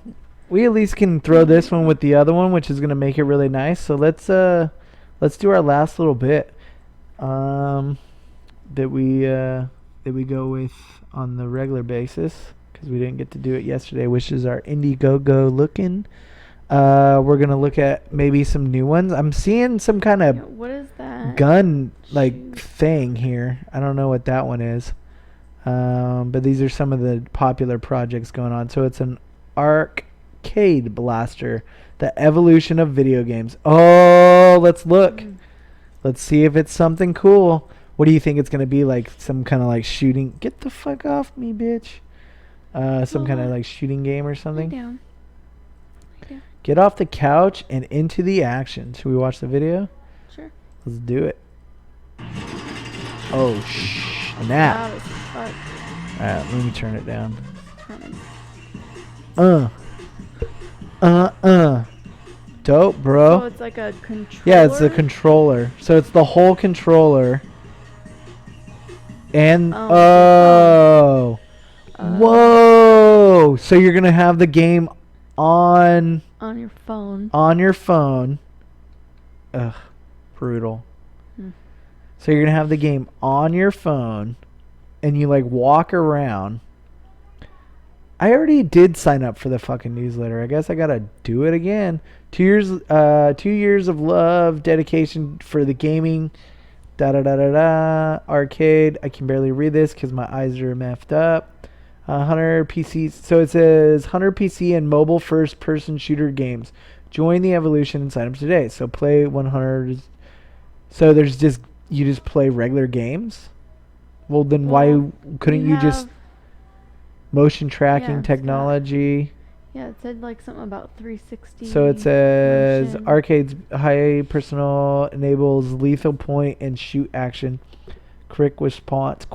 we at least can throw this one with the other one, which is gonna make it really nice. So let's do our last little bit that we go with on the regular basis because we didn't get to do it yesterday, which is our Indiegogo looking. We're gonna look at maybe some new ones. I'm seeing some kind Yeah, of what is that? gun like Shoot. thing here. I don't know what that one is. But these are some of the popular projects going on. So it's an arcade blaster, the evolution of video games. Oh, let's look. Let's see if it's something cool. What do you think it's going to be? Like some kind of like shooting. Get the fuck off me, bitch. Some kind of like shooting game or Lay something. down. Lay down. Get off the couch and into the action. Should we watch the video? Sure. Let's do it. Oh, snap. Loud as fuck. Alright, let me turn it down. Turn it. Dope, So bro. it's like a controller. Yeah, it's the controller. So it's the whole controller. And Oh, whoa! So you're gonna have the game on your phone. your phone. Ugh, brutal. Hmm. So you're gonna have the game on your phone, and you like walk around. I already did sign up for the fucking newsletter. I guess I gotta do it again. 2 years of love, dedication for the gaming. Da da da da da. Arcade. I can barely read this because my eyes are messed up. 100 PCs. So it says 100 PC and mobile first-person shooter games. Join the evolution and sign up today. So play 100. So there's just you just play regular games. Well, then why couldn't you just motion tracking technology? Yeah, it said like something about 360. So it says motion. arcades high personal enables lethal point and shoot action. Quick response.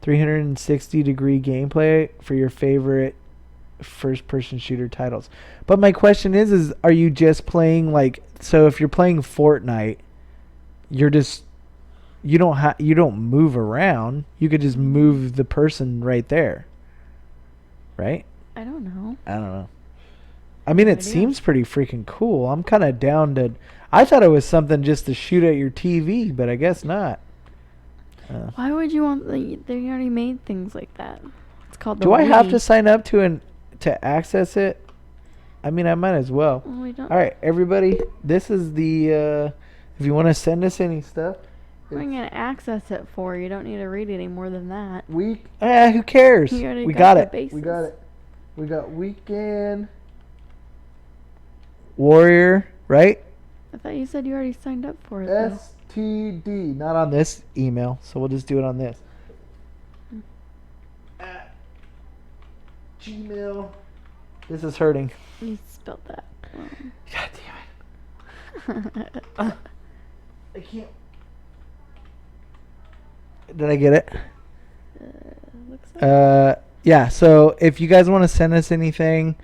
360-degree gameplay for your favorite first-person shooter titles. But my question is are you just playing like? So if you're playing Fortnite, you don't move around. You could just move the person right there, right? I don't know. I mean, it seems pretty freaking cool. I'm kind of down to. I thought it was something just to shoot at your TV, but I guess not. Why would you want? They already made things like that. It's called. Do I have to sign up to access it? I mean, I might as well. Well, we don't. All right, everybody. This is the. If you want to send us any stuff. What are you gonna access it for? You don't need to read any more than that. Who cares? You already We got got the it. We bases. got it. We got Weekend Warrior, right? I thought you said you already signed up for it. though. STD, not on this email, so we'll just do it on this. At Gmail. This is hurting. You spelled that wrong. God damn it. I can't. Did I get it? Looks like Yeah, so if you guys want to send us anything,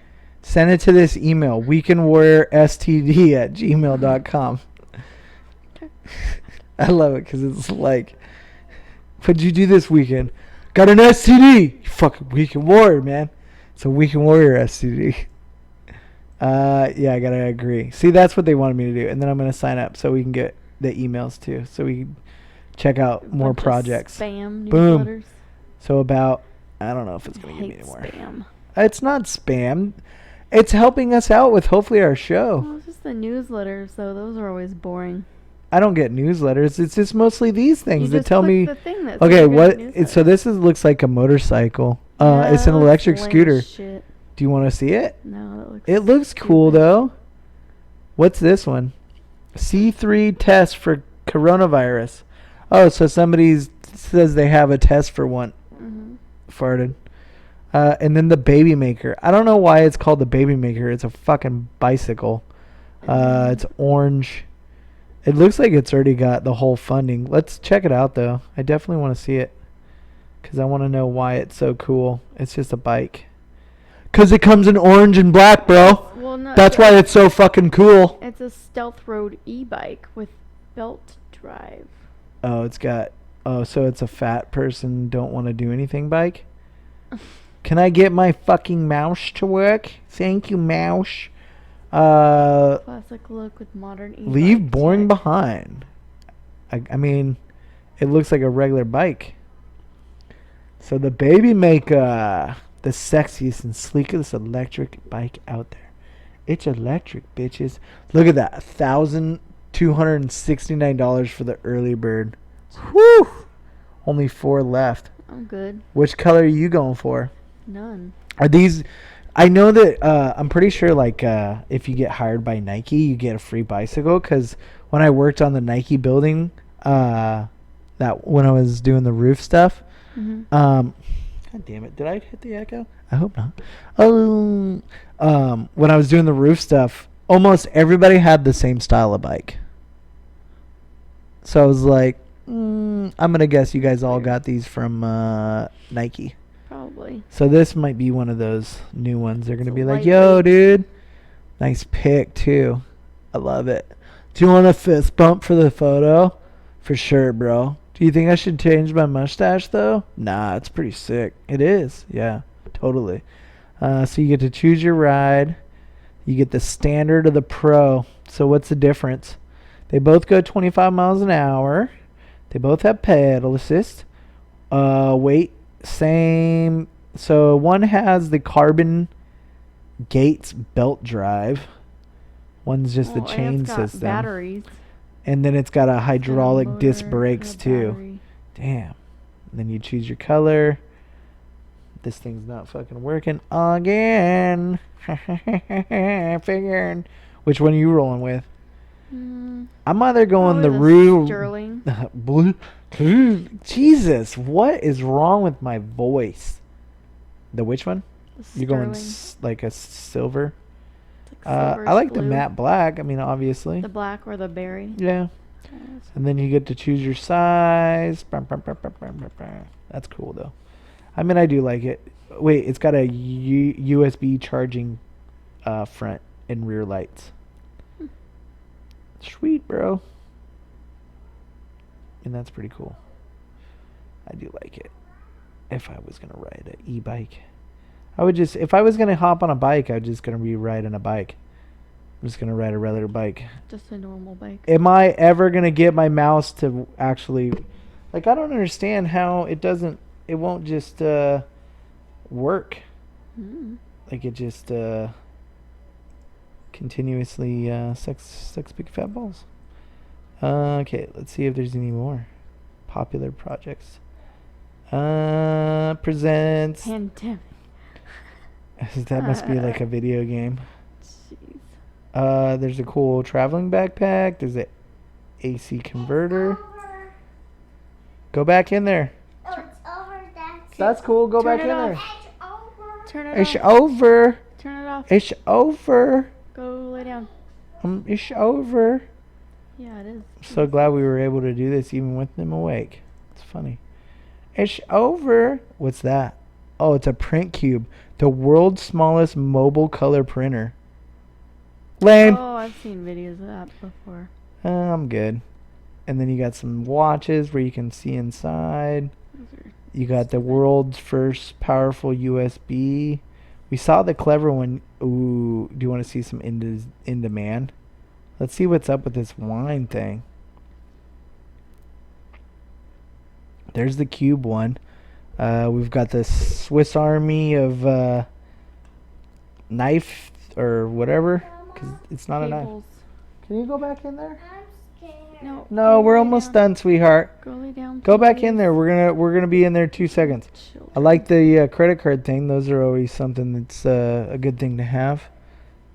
send it to this email, weekendwarriorstd@gmail.com. I love it because it's like, what'd you do this weekend? Got an STD. You fucking weekend warrior, man. It's a weekend warrior STD. Yeah, I gotta agree. See, that's what they wanted me to do, and then I'm gonna sign up so we can get the emails too, so we can check out more bunch of projects. Spam Boom. newsletters. So about, I don't know if it's I gonna give me hate any more. spam. It's not spam. It's helping us out with hopefully our show. Well, it's just the newsletters, so those are always boring. I don't get newsletters. It's just mostly these things You that just tell click me. the thing that says Okay, you're what? gonna So this looks like a motorcycle. Yeah, It's an that looks electric lame scooter. as shit. Do you want to see it? No, that looks. It looks cool stupid. though. What's this one? C3 test for coronavirus. Oh, so somebody says they have a test for one. Mhm. Farted. And then the baby maker. I don't know why it's called the baby maker. It's a fucking bicycle. It's orange. It looks like it's already got the whole funding. Let's check it out though. I definitely want to see it because I want to know why it's so cool. It's just a bike. Because it comes in orange and black, bro. Well, no, That's why it's so fucking cool. It's a Stealth Road e-bike with belt drive. Oh, it's got. Oh, so it's a fat person don't want to do anything bike? Can I get my fucking mouse to work? Thank you, mouse. Classic look with modern e-bike. Leave boring tech. behind. I mean, it looks like a regular bike. So the baby maker, the sexiest and sleekest electric bike out there. It's electric, bitches. Look at that, $1,269 for the early bird. Whew! Only 4 left. I'm good. Which color are you going for? None. Are these? I know that I'm pretty sure like if you get hired by Nike, you get a free bicycle. Because when I worked on the Nike building, that when I was doing the roof stuff, Mhm. God damn it, did I hit the echo? I hope not. When I was doing the roof stuff, almost everybody had the same style of bike. So I was like, I'm gonna guess you guys all got these from Nike. Probably. So this might be one of those new ones. They're gonna It's be like, "Yo, lightweight. dude, Nice pic too. I love it. Do you want a fist bump for the photo? For sure, bro. Do you think I should change my mustache though? Nah, it's pretty sick. It is. Yeah, totally. So you get to choose your ride. You get the standard or the pro. So what's the difference? They both go 25 miles an hour. They both have pedal assist. Weight, same. So one has the carbon Gates belt drive. One's just the chain it's got system. batteries. And then it's got a hydraulic Motor disc and brakes a too. battery. Damn. And then you choose your color. This thing's not fucking working again. Figuring. Which one are you rolling with? I'm either going the real Sterling. blue. Jesus, what is wrong with my voice? The which one? The You're going Sterling. like a silver. It's like I like the blue. matte black. I mean, obviously. The black or the berry. Yeah. And then you get to choose your size. That's cool though. I mean, I do like it. Wait, it's got a USB charging front and rear lights. Sweet, bro. And that's pretty cool. I do like it. If I was going to ride an e-bike, I would just, if I was going to hop on a bike, I was just going to be riding a bike. I'm just going to ride a regular bike. Just a normal bike. Am I ever going to get my mouse to actually, like, I don't understand how it won't just work. Like it just continuously sucks big fat balls. Okay, let's see if there's any more popular projects. Presents. Pandemic. That must be like a video game. Jeez. There's a cool traveling backpack. There's a AC converter. Go back in there. Oh, it's over. That's cool. Go Turn back it in there. off. It's over. Turn it It's off. over. Turn it off. It's over. Go lay down. It's over. Yeah, it is. I'm so glad we were able to do this even with them awake. It's funny. It's over. What's that? Oh, it's a print cube. The world's smallest mobile color printer. Lame. Oh, I've seen videos of that before. I'm good. And then you got some watches where you can see inside. Those are You got the world's first powerful USB. We saw the clever one. Ooh, do you want to see some in demand? Let's see what's up with this wine thing. There's the cube one. We've got the Swiss Army of knife or whatever. 'Cause it's not a knife. cables. Can you go back in there? I'm scared. No. No, go we're lay almost down. done, sweetheart. Go lay down. Go back in please. there. We're gonna be in there 2 seconds. Children. I like the credit card thing. Those are always something that's a good thing to have.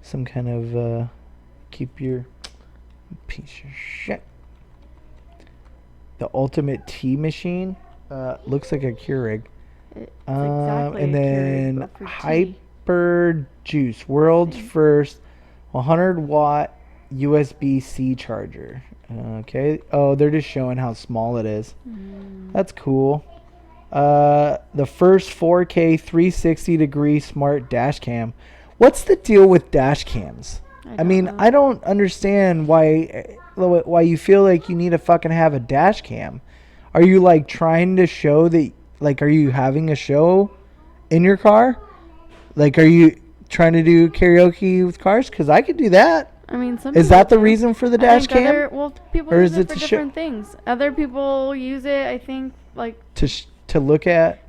Some kind of keep your piece of shit. The ultimate tea machine looks like a Keurig. It's exactly And a Keurig, then but for tea. Hyper Juice, world's Same. first 100-watt USB-C charger. Okay. Oh, they're just showing how small it is. That's cool. The first 4K 360-degree smart dash cam. What's the deal with dash cams? I mean, don't know. I don't understand why you feel like you need to fucking have a dash cam. Are you like trying to show that, like, are you having a show in your car? Like, are you trying to do karaoke with cars? Because I could do that. I mean, some Is people that the do. reason for the I dash think cam? Well, people Or use is it it for to show- different things. Other people use it, I think, like To look at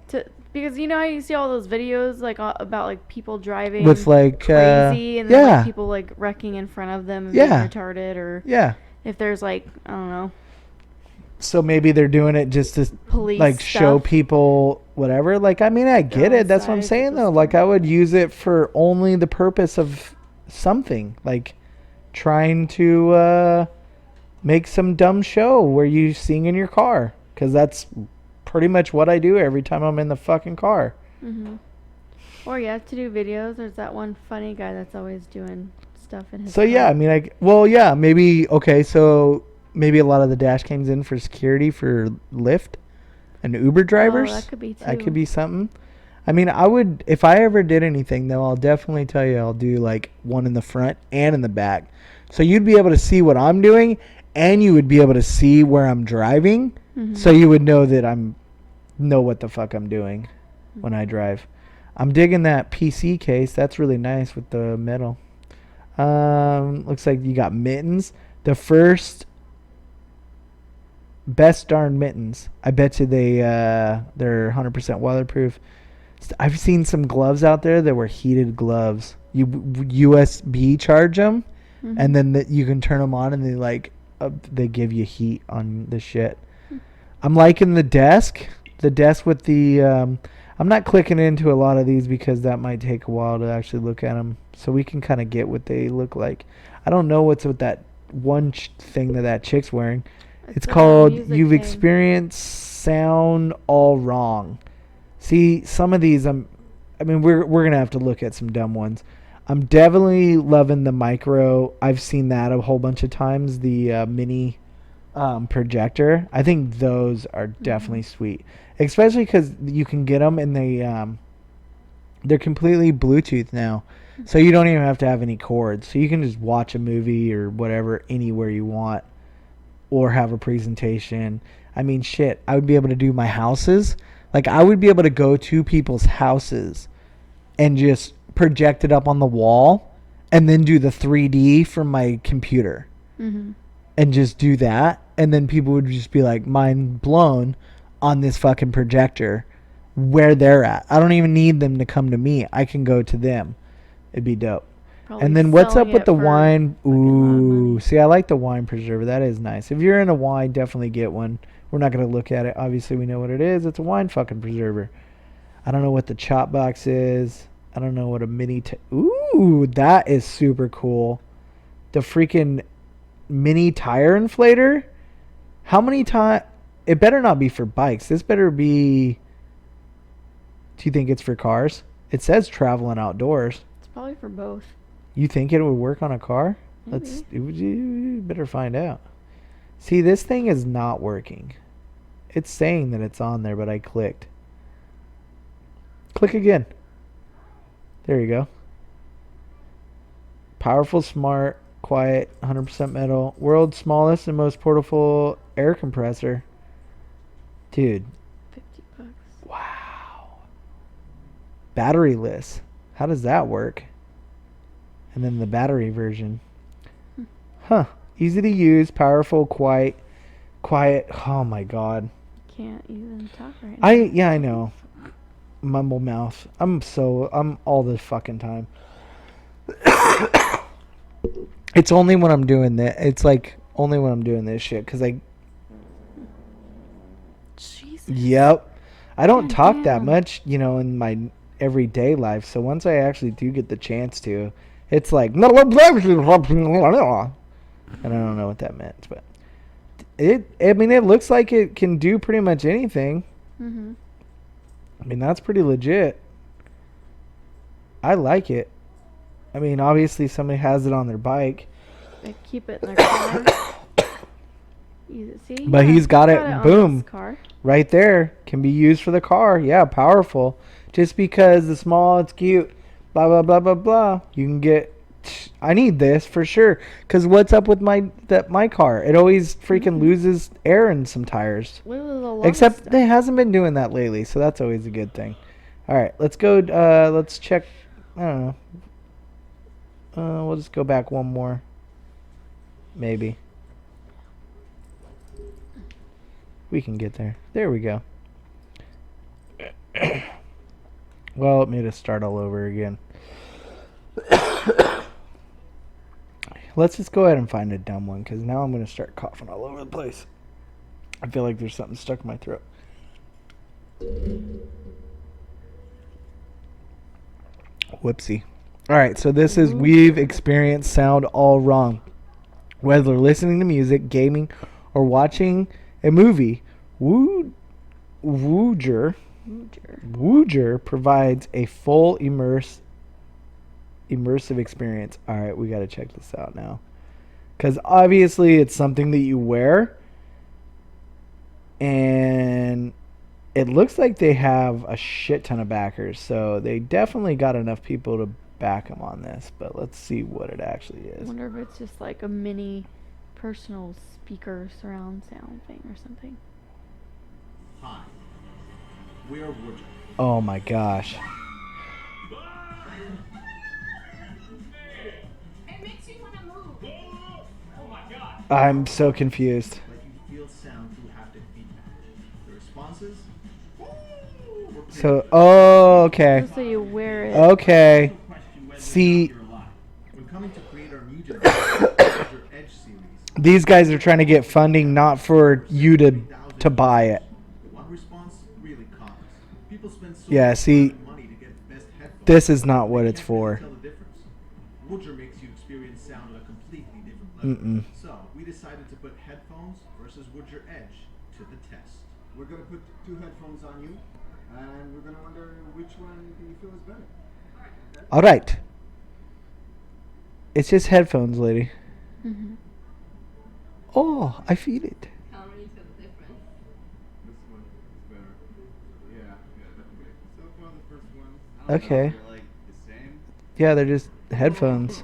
because you know how you see all those videos like about like people driving with like crazy and then yeah, like, people like wrecking in front of them and Yeah. being retarded, or yeah. if there's like I don't know So maybe they're doing it just to police like show stuff. people whatever. Like, I mean, I get Their it. That's what I'm size saying of though. the Like, I would use it for only the purpose of something, like trying to make some dumb show where you sing in your car, because that's pretty much what I do every time I'm in the fucking car. Or you have to do videos. There's that one funny guy that's always doing stuff in his So yeah, car. I mean, well, yeah, maybe okay. So maybe a lot of the dash cams in for security for Lyft and Uber drivers. that could be That too. could be something. I mean, I would, if I ever did anything, though, I'll definitely tell you I'll do like one in the front and in the back. So you'd be able to see what I'm doing, and you would be able to see where I'm driving. Mm-hmm. So you would know that know what the fuck I'm doing when I drive. I'm digging that PC case. That's really nice with the metal. Looks like you got mittens. The first best darn mittens. I bet you they're 100% weatherproof. I've seen some gloves out there that were heated gloves. You USB charge them, Mm-hmm. and then you can turn them on, and they give you heat on the shit. I'm liking the desk. The desk with the I'm not clicking into a lot of these because that might take a while to actually look at them, so we can kind of get what they look like. I don't know what's with that one thing that chick's wearing. It's a called music You've thing. Experienced Sound All Wrong. See, some of these we're going to have to look at some dumb ones. I'm definitely loving the micro. I've seen that a whole bunch of times, the mini projector. I think those are definitely sweet, especially because you can get them and they're completely Bluetooth now, so you don't even have to have any cords. So you can just watch a movie or whatever anywhere you want, or have a presentation. I mean, shit, I would be able to do my houses. Like, I would be able to go to people's houses and just project it up on the wall and then do the 3D from my computer. Mm-hmm. And just do that, and then people would just be like mind blown on this fucking projector where they're at. I don't even need them to come to me. I can go to them. It'd be dope. Probably And then what's up selling with it the for wine? fucking a lot of Ooh, money. see, I like the wine preserver. That is nice. If you're into wine, definitely get one. We're not going to look at it. Obviously, we know what it is. It's a wine fucking preserver. I don't know what the chop box is. I don't know what a mini... Ooh, that is super cool. The freaking mini tire inflator? How many times... It better not be for bikes. This better be... Do you think it's for cars? It says traveling outdoors. It's probably for both. You think it would work on a car? Maybe. You better find out. See, this thing is not working. It's saying that it's on there, but I clicked. Click again. There you go. Powerful, smart, quiet, 100% metal. World's smallest and most portable air compressor. Dude. $50. Wow. Batteryless. How does that work? And then the battery version. Huh. Easy to use, powerful, quiet. Oh my god. Can't even talk right now. I know. Mumble mouth. I'm all the fucking time. It's only when I'm doing that. It's like only when I'm doing this shit because Jesus. Yep. I don't God talk that damn. much, in my everyday life. So once I actually do get the chance to, it's like, and I don't know what that meant, but it looks like it can do pretty much anything. Mm-hmm. I mean, that's pretty legit. I like it. I mean, obviously somebody has it on their bike, They keep it in their car. See? but he's got it, on boom, his car. right there. Can be used for the car. Yeah, powerful. Just because it's small, it's cute, blah, blah, blah, blah, blah. You can get... I need this for sure. Because what's up with my car? It always freaking loses air in some tires. What was the longest Except stuff? they hasn't been doing that lately, so that's always a good thing. All right, let's go. Let's check. I don't know. We'll just go back one more. Maybe. We can get there. There we go. Well, it made us start all over again. Let's just go ahead and find a dumb one, because now I'm going to start coughing all over the place. I feel like there's something stuck in my throat. Whoopsie. All right, so this is we've experienced sound all wrong. Whether listening to music, gaming, or watching a movie, Wooger provides a full immersive experience. All right, we got to check this out now. Because obviously it's something that you wear. And It looks like they have a shit ton of backers, so they definitely got enough people to back them on this. But let's see what it actually I is. wonder if it's just like a mini personal speaker surround sound thing or something. Hi. We are Woodger. Oh my gosh. It makes you want to move. Oh my god. I'm so confused. Let you feel sound through haptic feedback. The responses? So, oh, okay. Just so you wear it. Okay. Question whether See- or not you're alive. When coming to create our new generation Woodger Edge series, These guys are trying to get funding not for you to buy it. one response really counts. People spend so Yeah, much see, time and money to get the best headphones. This is not what They it's can't really for. tell the difference. Woodger makes you experience sound at a completely different level. So we decided to put headphones versus Woodger Edge to the test. We're gonna put 2 headphones on you, and we're gonna wonder which one do you feel is better. All right. It's just headphones, lady. Mhm. Oh, I feel it. How many feel the difference? This one is better. Yeah, definitely. So far, the first one. Okay. They're like the same. Yeah, they're just headphones.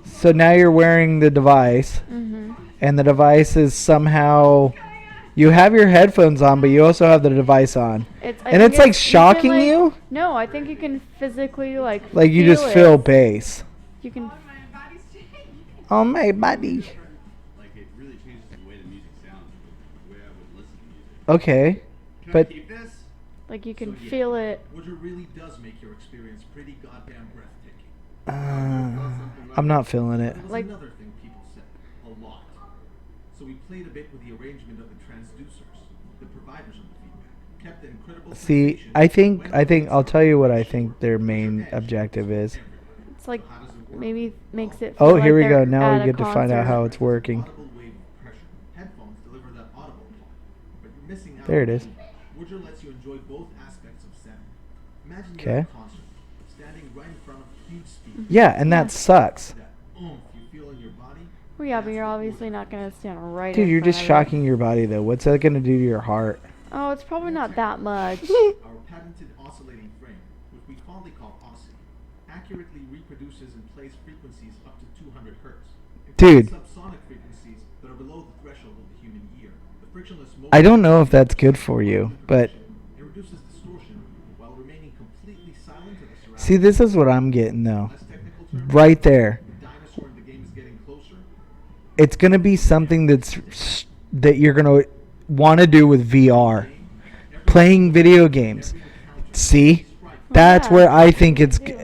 So now you're wearing the device, Mhm. and the device is somehow. You have your headphones on, but you also have the device on. I And think it's like you can, shocking like- you? No, I think you can physically like. Like you just it. feel bass. You can. Oh my body. Like it really changes the way the music sounds, the way I would listen to music. Okay. Can But- I keep this? Like you can So, yeah, feel it. Woodger really does make your experience pretty goddamn breathtaking. I'm not feeling it. There was Like- another thing people said a lot. So we played a bit with the arrangement of the transducers, the providers of the feedback, kept an incredible See, sensation I think when I'll tell you what I think their main objective is. It's like How does it work? maybe makes it. Oh, feel here like we go. they're Now at we a get to find out concert. how it's working. Audible wave of pressure. Headphones deliver that audible part, but you're missing out. There it on is. the feedback. Woodger lets you enjoy both aspects of sound. Imagine you're Okay. at a concert, standing right in front of huge speakers. Yeah, and that sucks. That oomph you feel in your body. Well, yeah, but you're obviously not gonna stand right. Dude, in you're front just of it. shocking your body though. What's that gonna do to your heart? Oh, it's probably not that much. Our patented oscillating frame, which we fondly call Ossi, accurately reproduces and plays frequencies up to 200 hertz. Dude. Subsonic frequencies that are below the threshold of the human ear. The frictionless I don't know if that's good for you, but it reduces distortion while remaining completely silent to the surroundings. see, this is what I'm getting though. Less technical term, Right there. the dinosaur in the game is getting closer. It's gonna be something that you're gonna want to do with VR, playing video games. See, that's yeah. where I think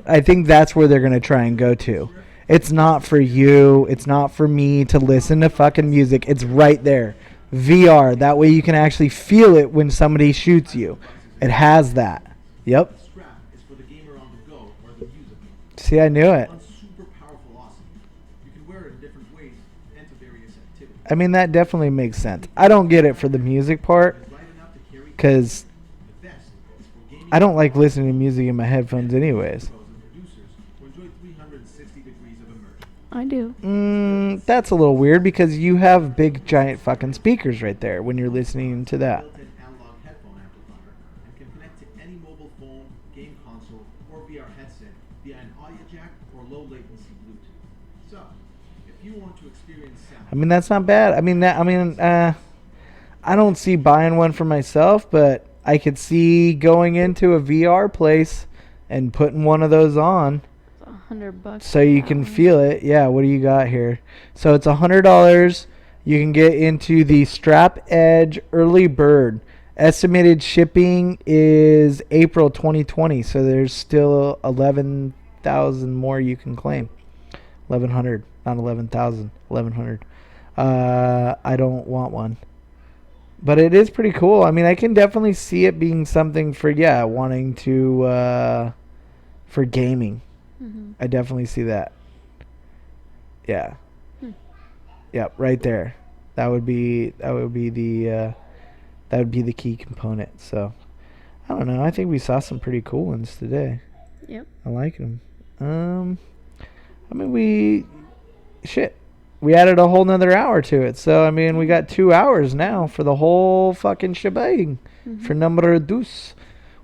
I think that's where they're gonna try and go to. It's not for you. It's not for me to listen to fucking music. It's right there, VR. That way you can actually feel it when somebody shoots you. It has that. Yep. The strap is for the gamer on the go or the music. See, I knew it. One super powerful Ossi. You can wear it in different ways and to various activities. I mean, that definitely makes sense. I don't get it for the music part It's light enough to carry because the best is for gaming I don't like listening to music in my headphones anyways. pros and producers who enjoy 360 degrees of immersion. I do. That's a little weird because you have big giant fucking speakers right there when you're listening to that. Built-in analog headphone amplifier and can connect to any mobile phone, game console, or VR headset via an audio jack or low latency Bluetooth. So, if you want to experience sound, I mean, that's not bad. I don't see buying one for myself, but I could see going into a VR place and putting one of those on It's $100. so you for can that one. feel it. Yeah, what do you got here? So it's $100. You can get into the Strap Edge Early Bird. Estimated shipping is April 2020, so there's still 11,000 more you can claim. 1,100, not 11,000, 1,100. I don't want one. But it is pretty cool. I mean, I can definitely see it being something for, wanting to, for gaming. Mhm. I definitely see that. Yeah. Hmm. Yep, right there. That would be the key component. So, I don't know. I think we saw some pretty cool ones today. Yep. I like them. I mean, shit. we added a whole nother hour to it. So, I mean, we got 2 hours now for the whole fucking shebang for number dos,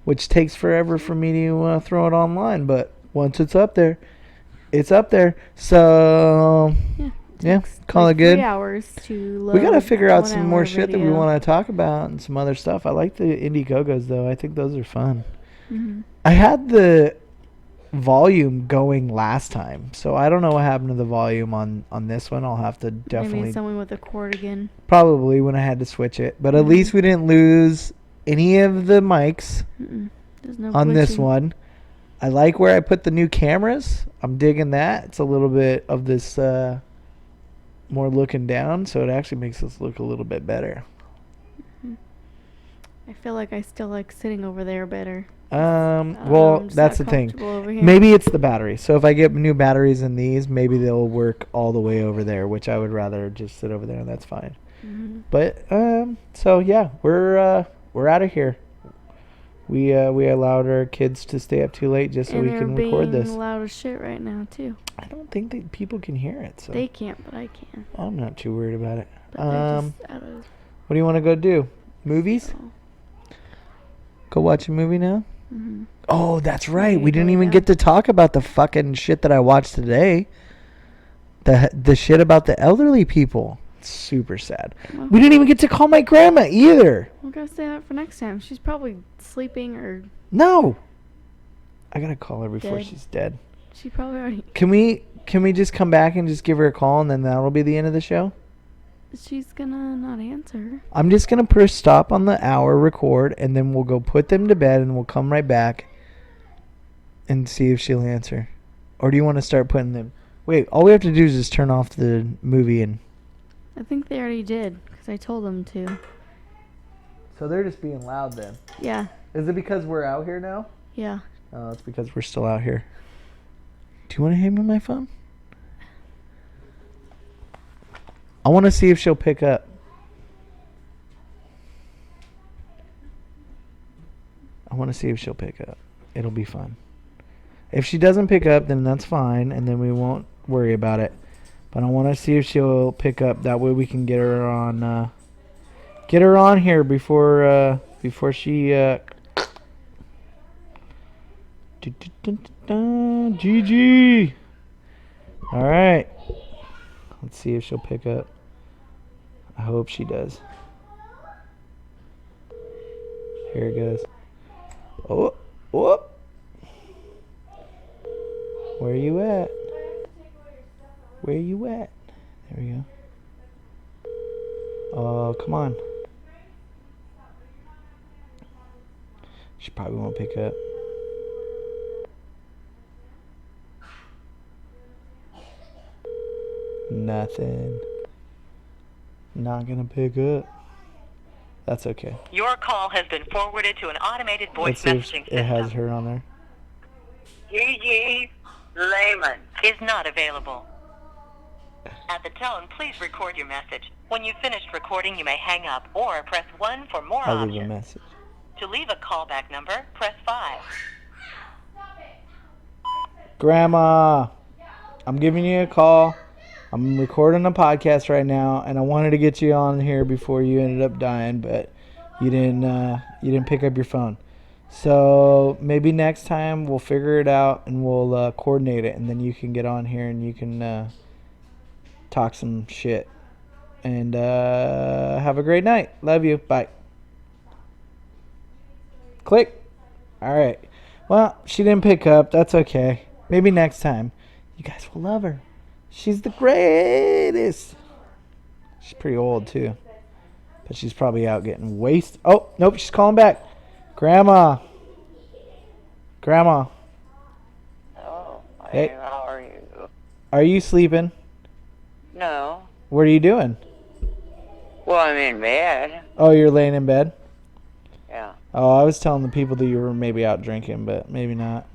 which takes forever for me to throw it online. But once it's up there, it's up there. So, yeah, call like it good. 3 hours to load. We got to figure out some 1 more hour shit that we video. want to talk about and some other stuff. I like the Indiegogos, though. I think those are fun. Mhm. I had the volume going last time, so I don't know what happened to the volume on this one. I'll have to definitely Maybe someone with a cord again. probably when I had to switch it, but at least we didn't lose any of the mics There's no on this glitching. one. I like where I put the new cameras. I'm digging that. It's a little bit of this more looking down, so it actually makes us look a little bit better. I feel like I still like sitting over there better. Well, I'm just that's the not thing. comfortable over here. Maybe it's the battery. So if I get new batteries in these, maybe they'll work all the way over there, which I would rather just sit over there, and that's fine. But so yeah, we're out of here. We allowed our kids to stay up too late just so And we they're can being record this. loud as shit right now too. I don't think that people can hear it, so They can't, but I can. I'm not too worried about it. But they're just out of. What do you want to go do? Movies? Oh. Go watch a movie now? Mhm. Oh, that's right. Yeah, We didn't go even now. get to talk about the fucking shit that I watched today. The shit about the elderly people. Super sad. Well, We didn't even get to call my grandma either. We're gonna say that for next time. She's probably sleeping or No. I gotta call her before Dead. she's dead. she probably already. Can we just come back and just give her a call and then that'll be the end of the show? She's gonna not answer. I'm just gonna push stop on the hour record and then we'll go put them to bed and we'll come right back and see if she'll answer. Or do you want to start putting them? Wait, all we have to do is just turn off the movie and. I think they already did because I told them to. So they're just being loud then. Yeah, Is it because we're out here now? yeah. Oh, it's because we're still out here. Do you want to hand me my phone? I want to see if she'll pick up. I want to see if she'll pick up. It'll be fun. If she doesn't pick up, then that's fine, and then we won't worry about it. But I want to see if she'll pick up. That way we can get her on. Get her on here before she. GG. All right. Let's see if she'll pick up. I hope she does. Here it goes. Oh, oh. Where you at? Where you at? There we go. Oh, come on. She probably won't pick up. Nothing. Not gonna pick up. That's okay. Your call has been forwarded to an automated Let's voice see if messaging it has system. her on there. Gigi Lehman is not available. At the tone, please record your message. When you've finished recording, you may hang up or press 1 for more I'll leave a options. message. To leave a callback number, press 5. Grandma, I'm giving you a call. I'm recording a podcast right now, and I wanted to get you on here before you ended up dying, but you didn't pick up your phone. So maybe next time we'll figure it out and we'll coordinate it, and then you can get on here and you can talk some shit. And have a great night. Love you. Bye. Click. All right. Well, she didn't pick up. That's okay. Maybe next time. You guys will love her. She's the greatest. She's pretty old, too. But she's probably out getting wasted. Oh, nope. She's calling back. Grandma. Grandma. Oh, Hey. how are you? Are you sleeping? No. What are you doing? Well, I'm in bed. Oh, you're laying in bed? Yeah. Oh, I was telling the people that you were maybe out drinking, but maybe not.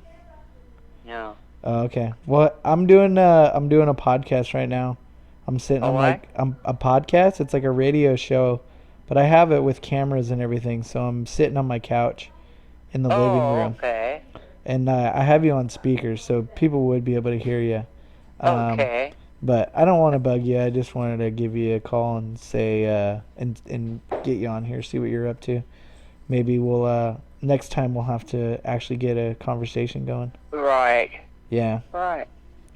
No. Oh, okay. Well, I'm doing a podcast right now. I'm sitting A on what? a podcast. It's like a radio show, but I have it with cameras and everything. So I'm sitting on my couch in the living room, okay. and I have you on speakers, so people would be able to hear you. Okay. But I don't want to bug you. I just wanted to give you a call and say and get you on here, see what you're up to. Maybe we'll next time we'll have to actually get a conversation going. Right. Yeah. Right.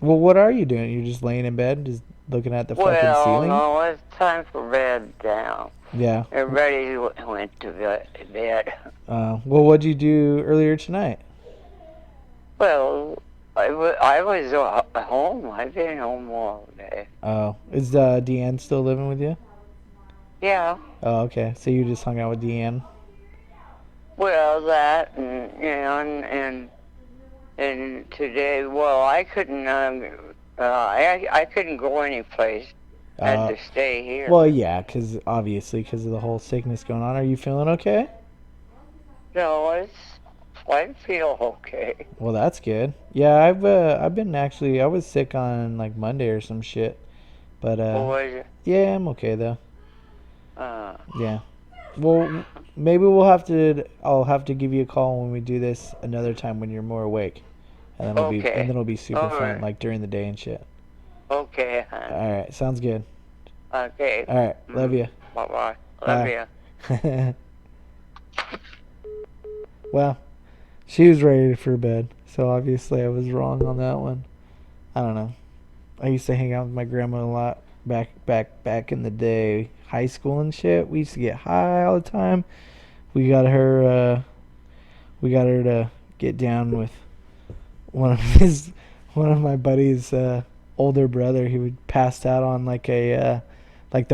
Well, what are you doing? You're just laying in bed, just looking at the fucking Well, ceiling? no, it's time for bed now. Yeah. Everybody went to bed. Well, what'd you do earlier tonight? Well, I was home. I've been home all day. Oh, is Deanne still living with you? Yeah. Oh, okay. So you just hung out with Deanne? Well, that and and today, well, I couldn't. I couldn't go any place. Had to stay here. Well, yeah, because obviously because of the whole sickness going on. Are you feeling okay? No, I feel okay. Well, that's good. Yeah, I've been actually, I was sick on like Monday or some shit, but Was you? yeah, I'm okay though. Yeah. Well, maybe I'll have to give you a call when we do this another time when you're more awake, and then it'll be super All fun, right. like during the day and shit. Okay, hon. All right, sounds good. Okay. All right, love you. Bye-bye. Love Bye. you. Well, she was ready for bed, so obviously I was wrong on that one. I don't know. I used to hang out with my grandma a lot back in the day, high school and shit. We used to get high all the time. We got her to get down with one of my buddy's older brother. He would pass out on like the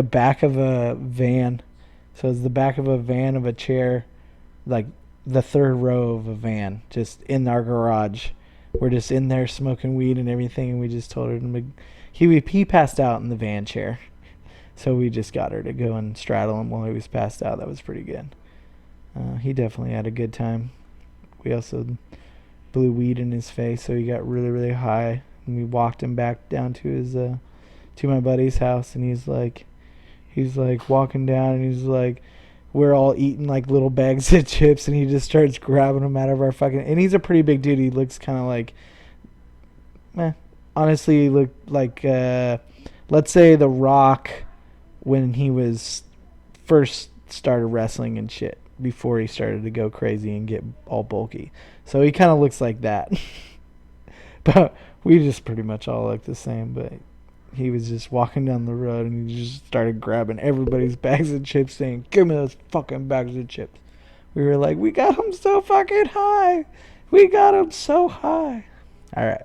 back of a van. So it's the back of a van of a chair, like the third row of a van, just in our garage. We're just in there smoking weed and everything, and we just told her to. He passed out in the van chair, so we just got her to go and straddle him while he was passed out. That was pretty good. He definitely had a good time. We also blew weed in his face, so he got really, really high. And we walked him back down to his to my buddy's house, and he's like walking down, and he's like, we're all eating like little bags of chips, and he just starts grabbing them out of our fucking. And he's a pretty big dude. He looks kind of like, honestly, he looked like, let's say The Rock when he was first started wrestling and shit, before he started to go crazy and get all bulky. So he kind of looks like that. But we just pretty much all look the same. But he was just walking down the road, and he just started grabbing everybody's bags of chips, saying, "Give me those fucking bags of chips." We were like, "We got him so fucking high. We got him so high." All right.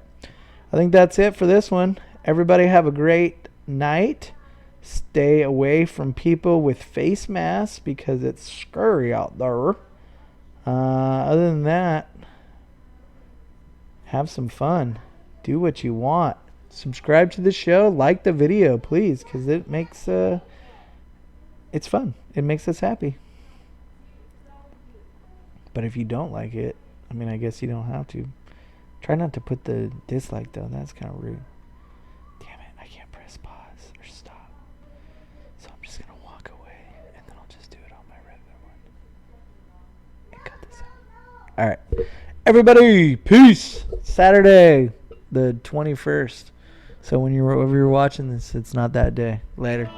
I think that's it for this one. Everybody have a great night. Stay away from people with face masks because it's scary out there. Other than that, have some fun. Do what you want. Subscribe to the show. Like the video, please, because it makes it's fun. It makes us happy. But if you don't like it, I mean, I guess you don't have to. Try not to put the dislike, though. That's kind of rude. Damn it. I can't press pause or stop. So I'm just going to walk away, and then I'll just do it on my regular one. And cut this out. All right. Everybody, peace. Saturday, the 21st. So whenever you're watching this, it's not that day. Later.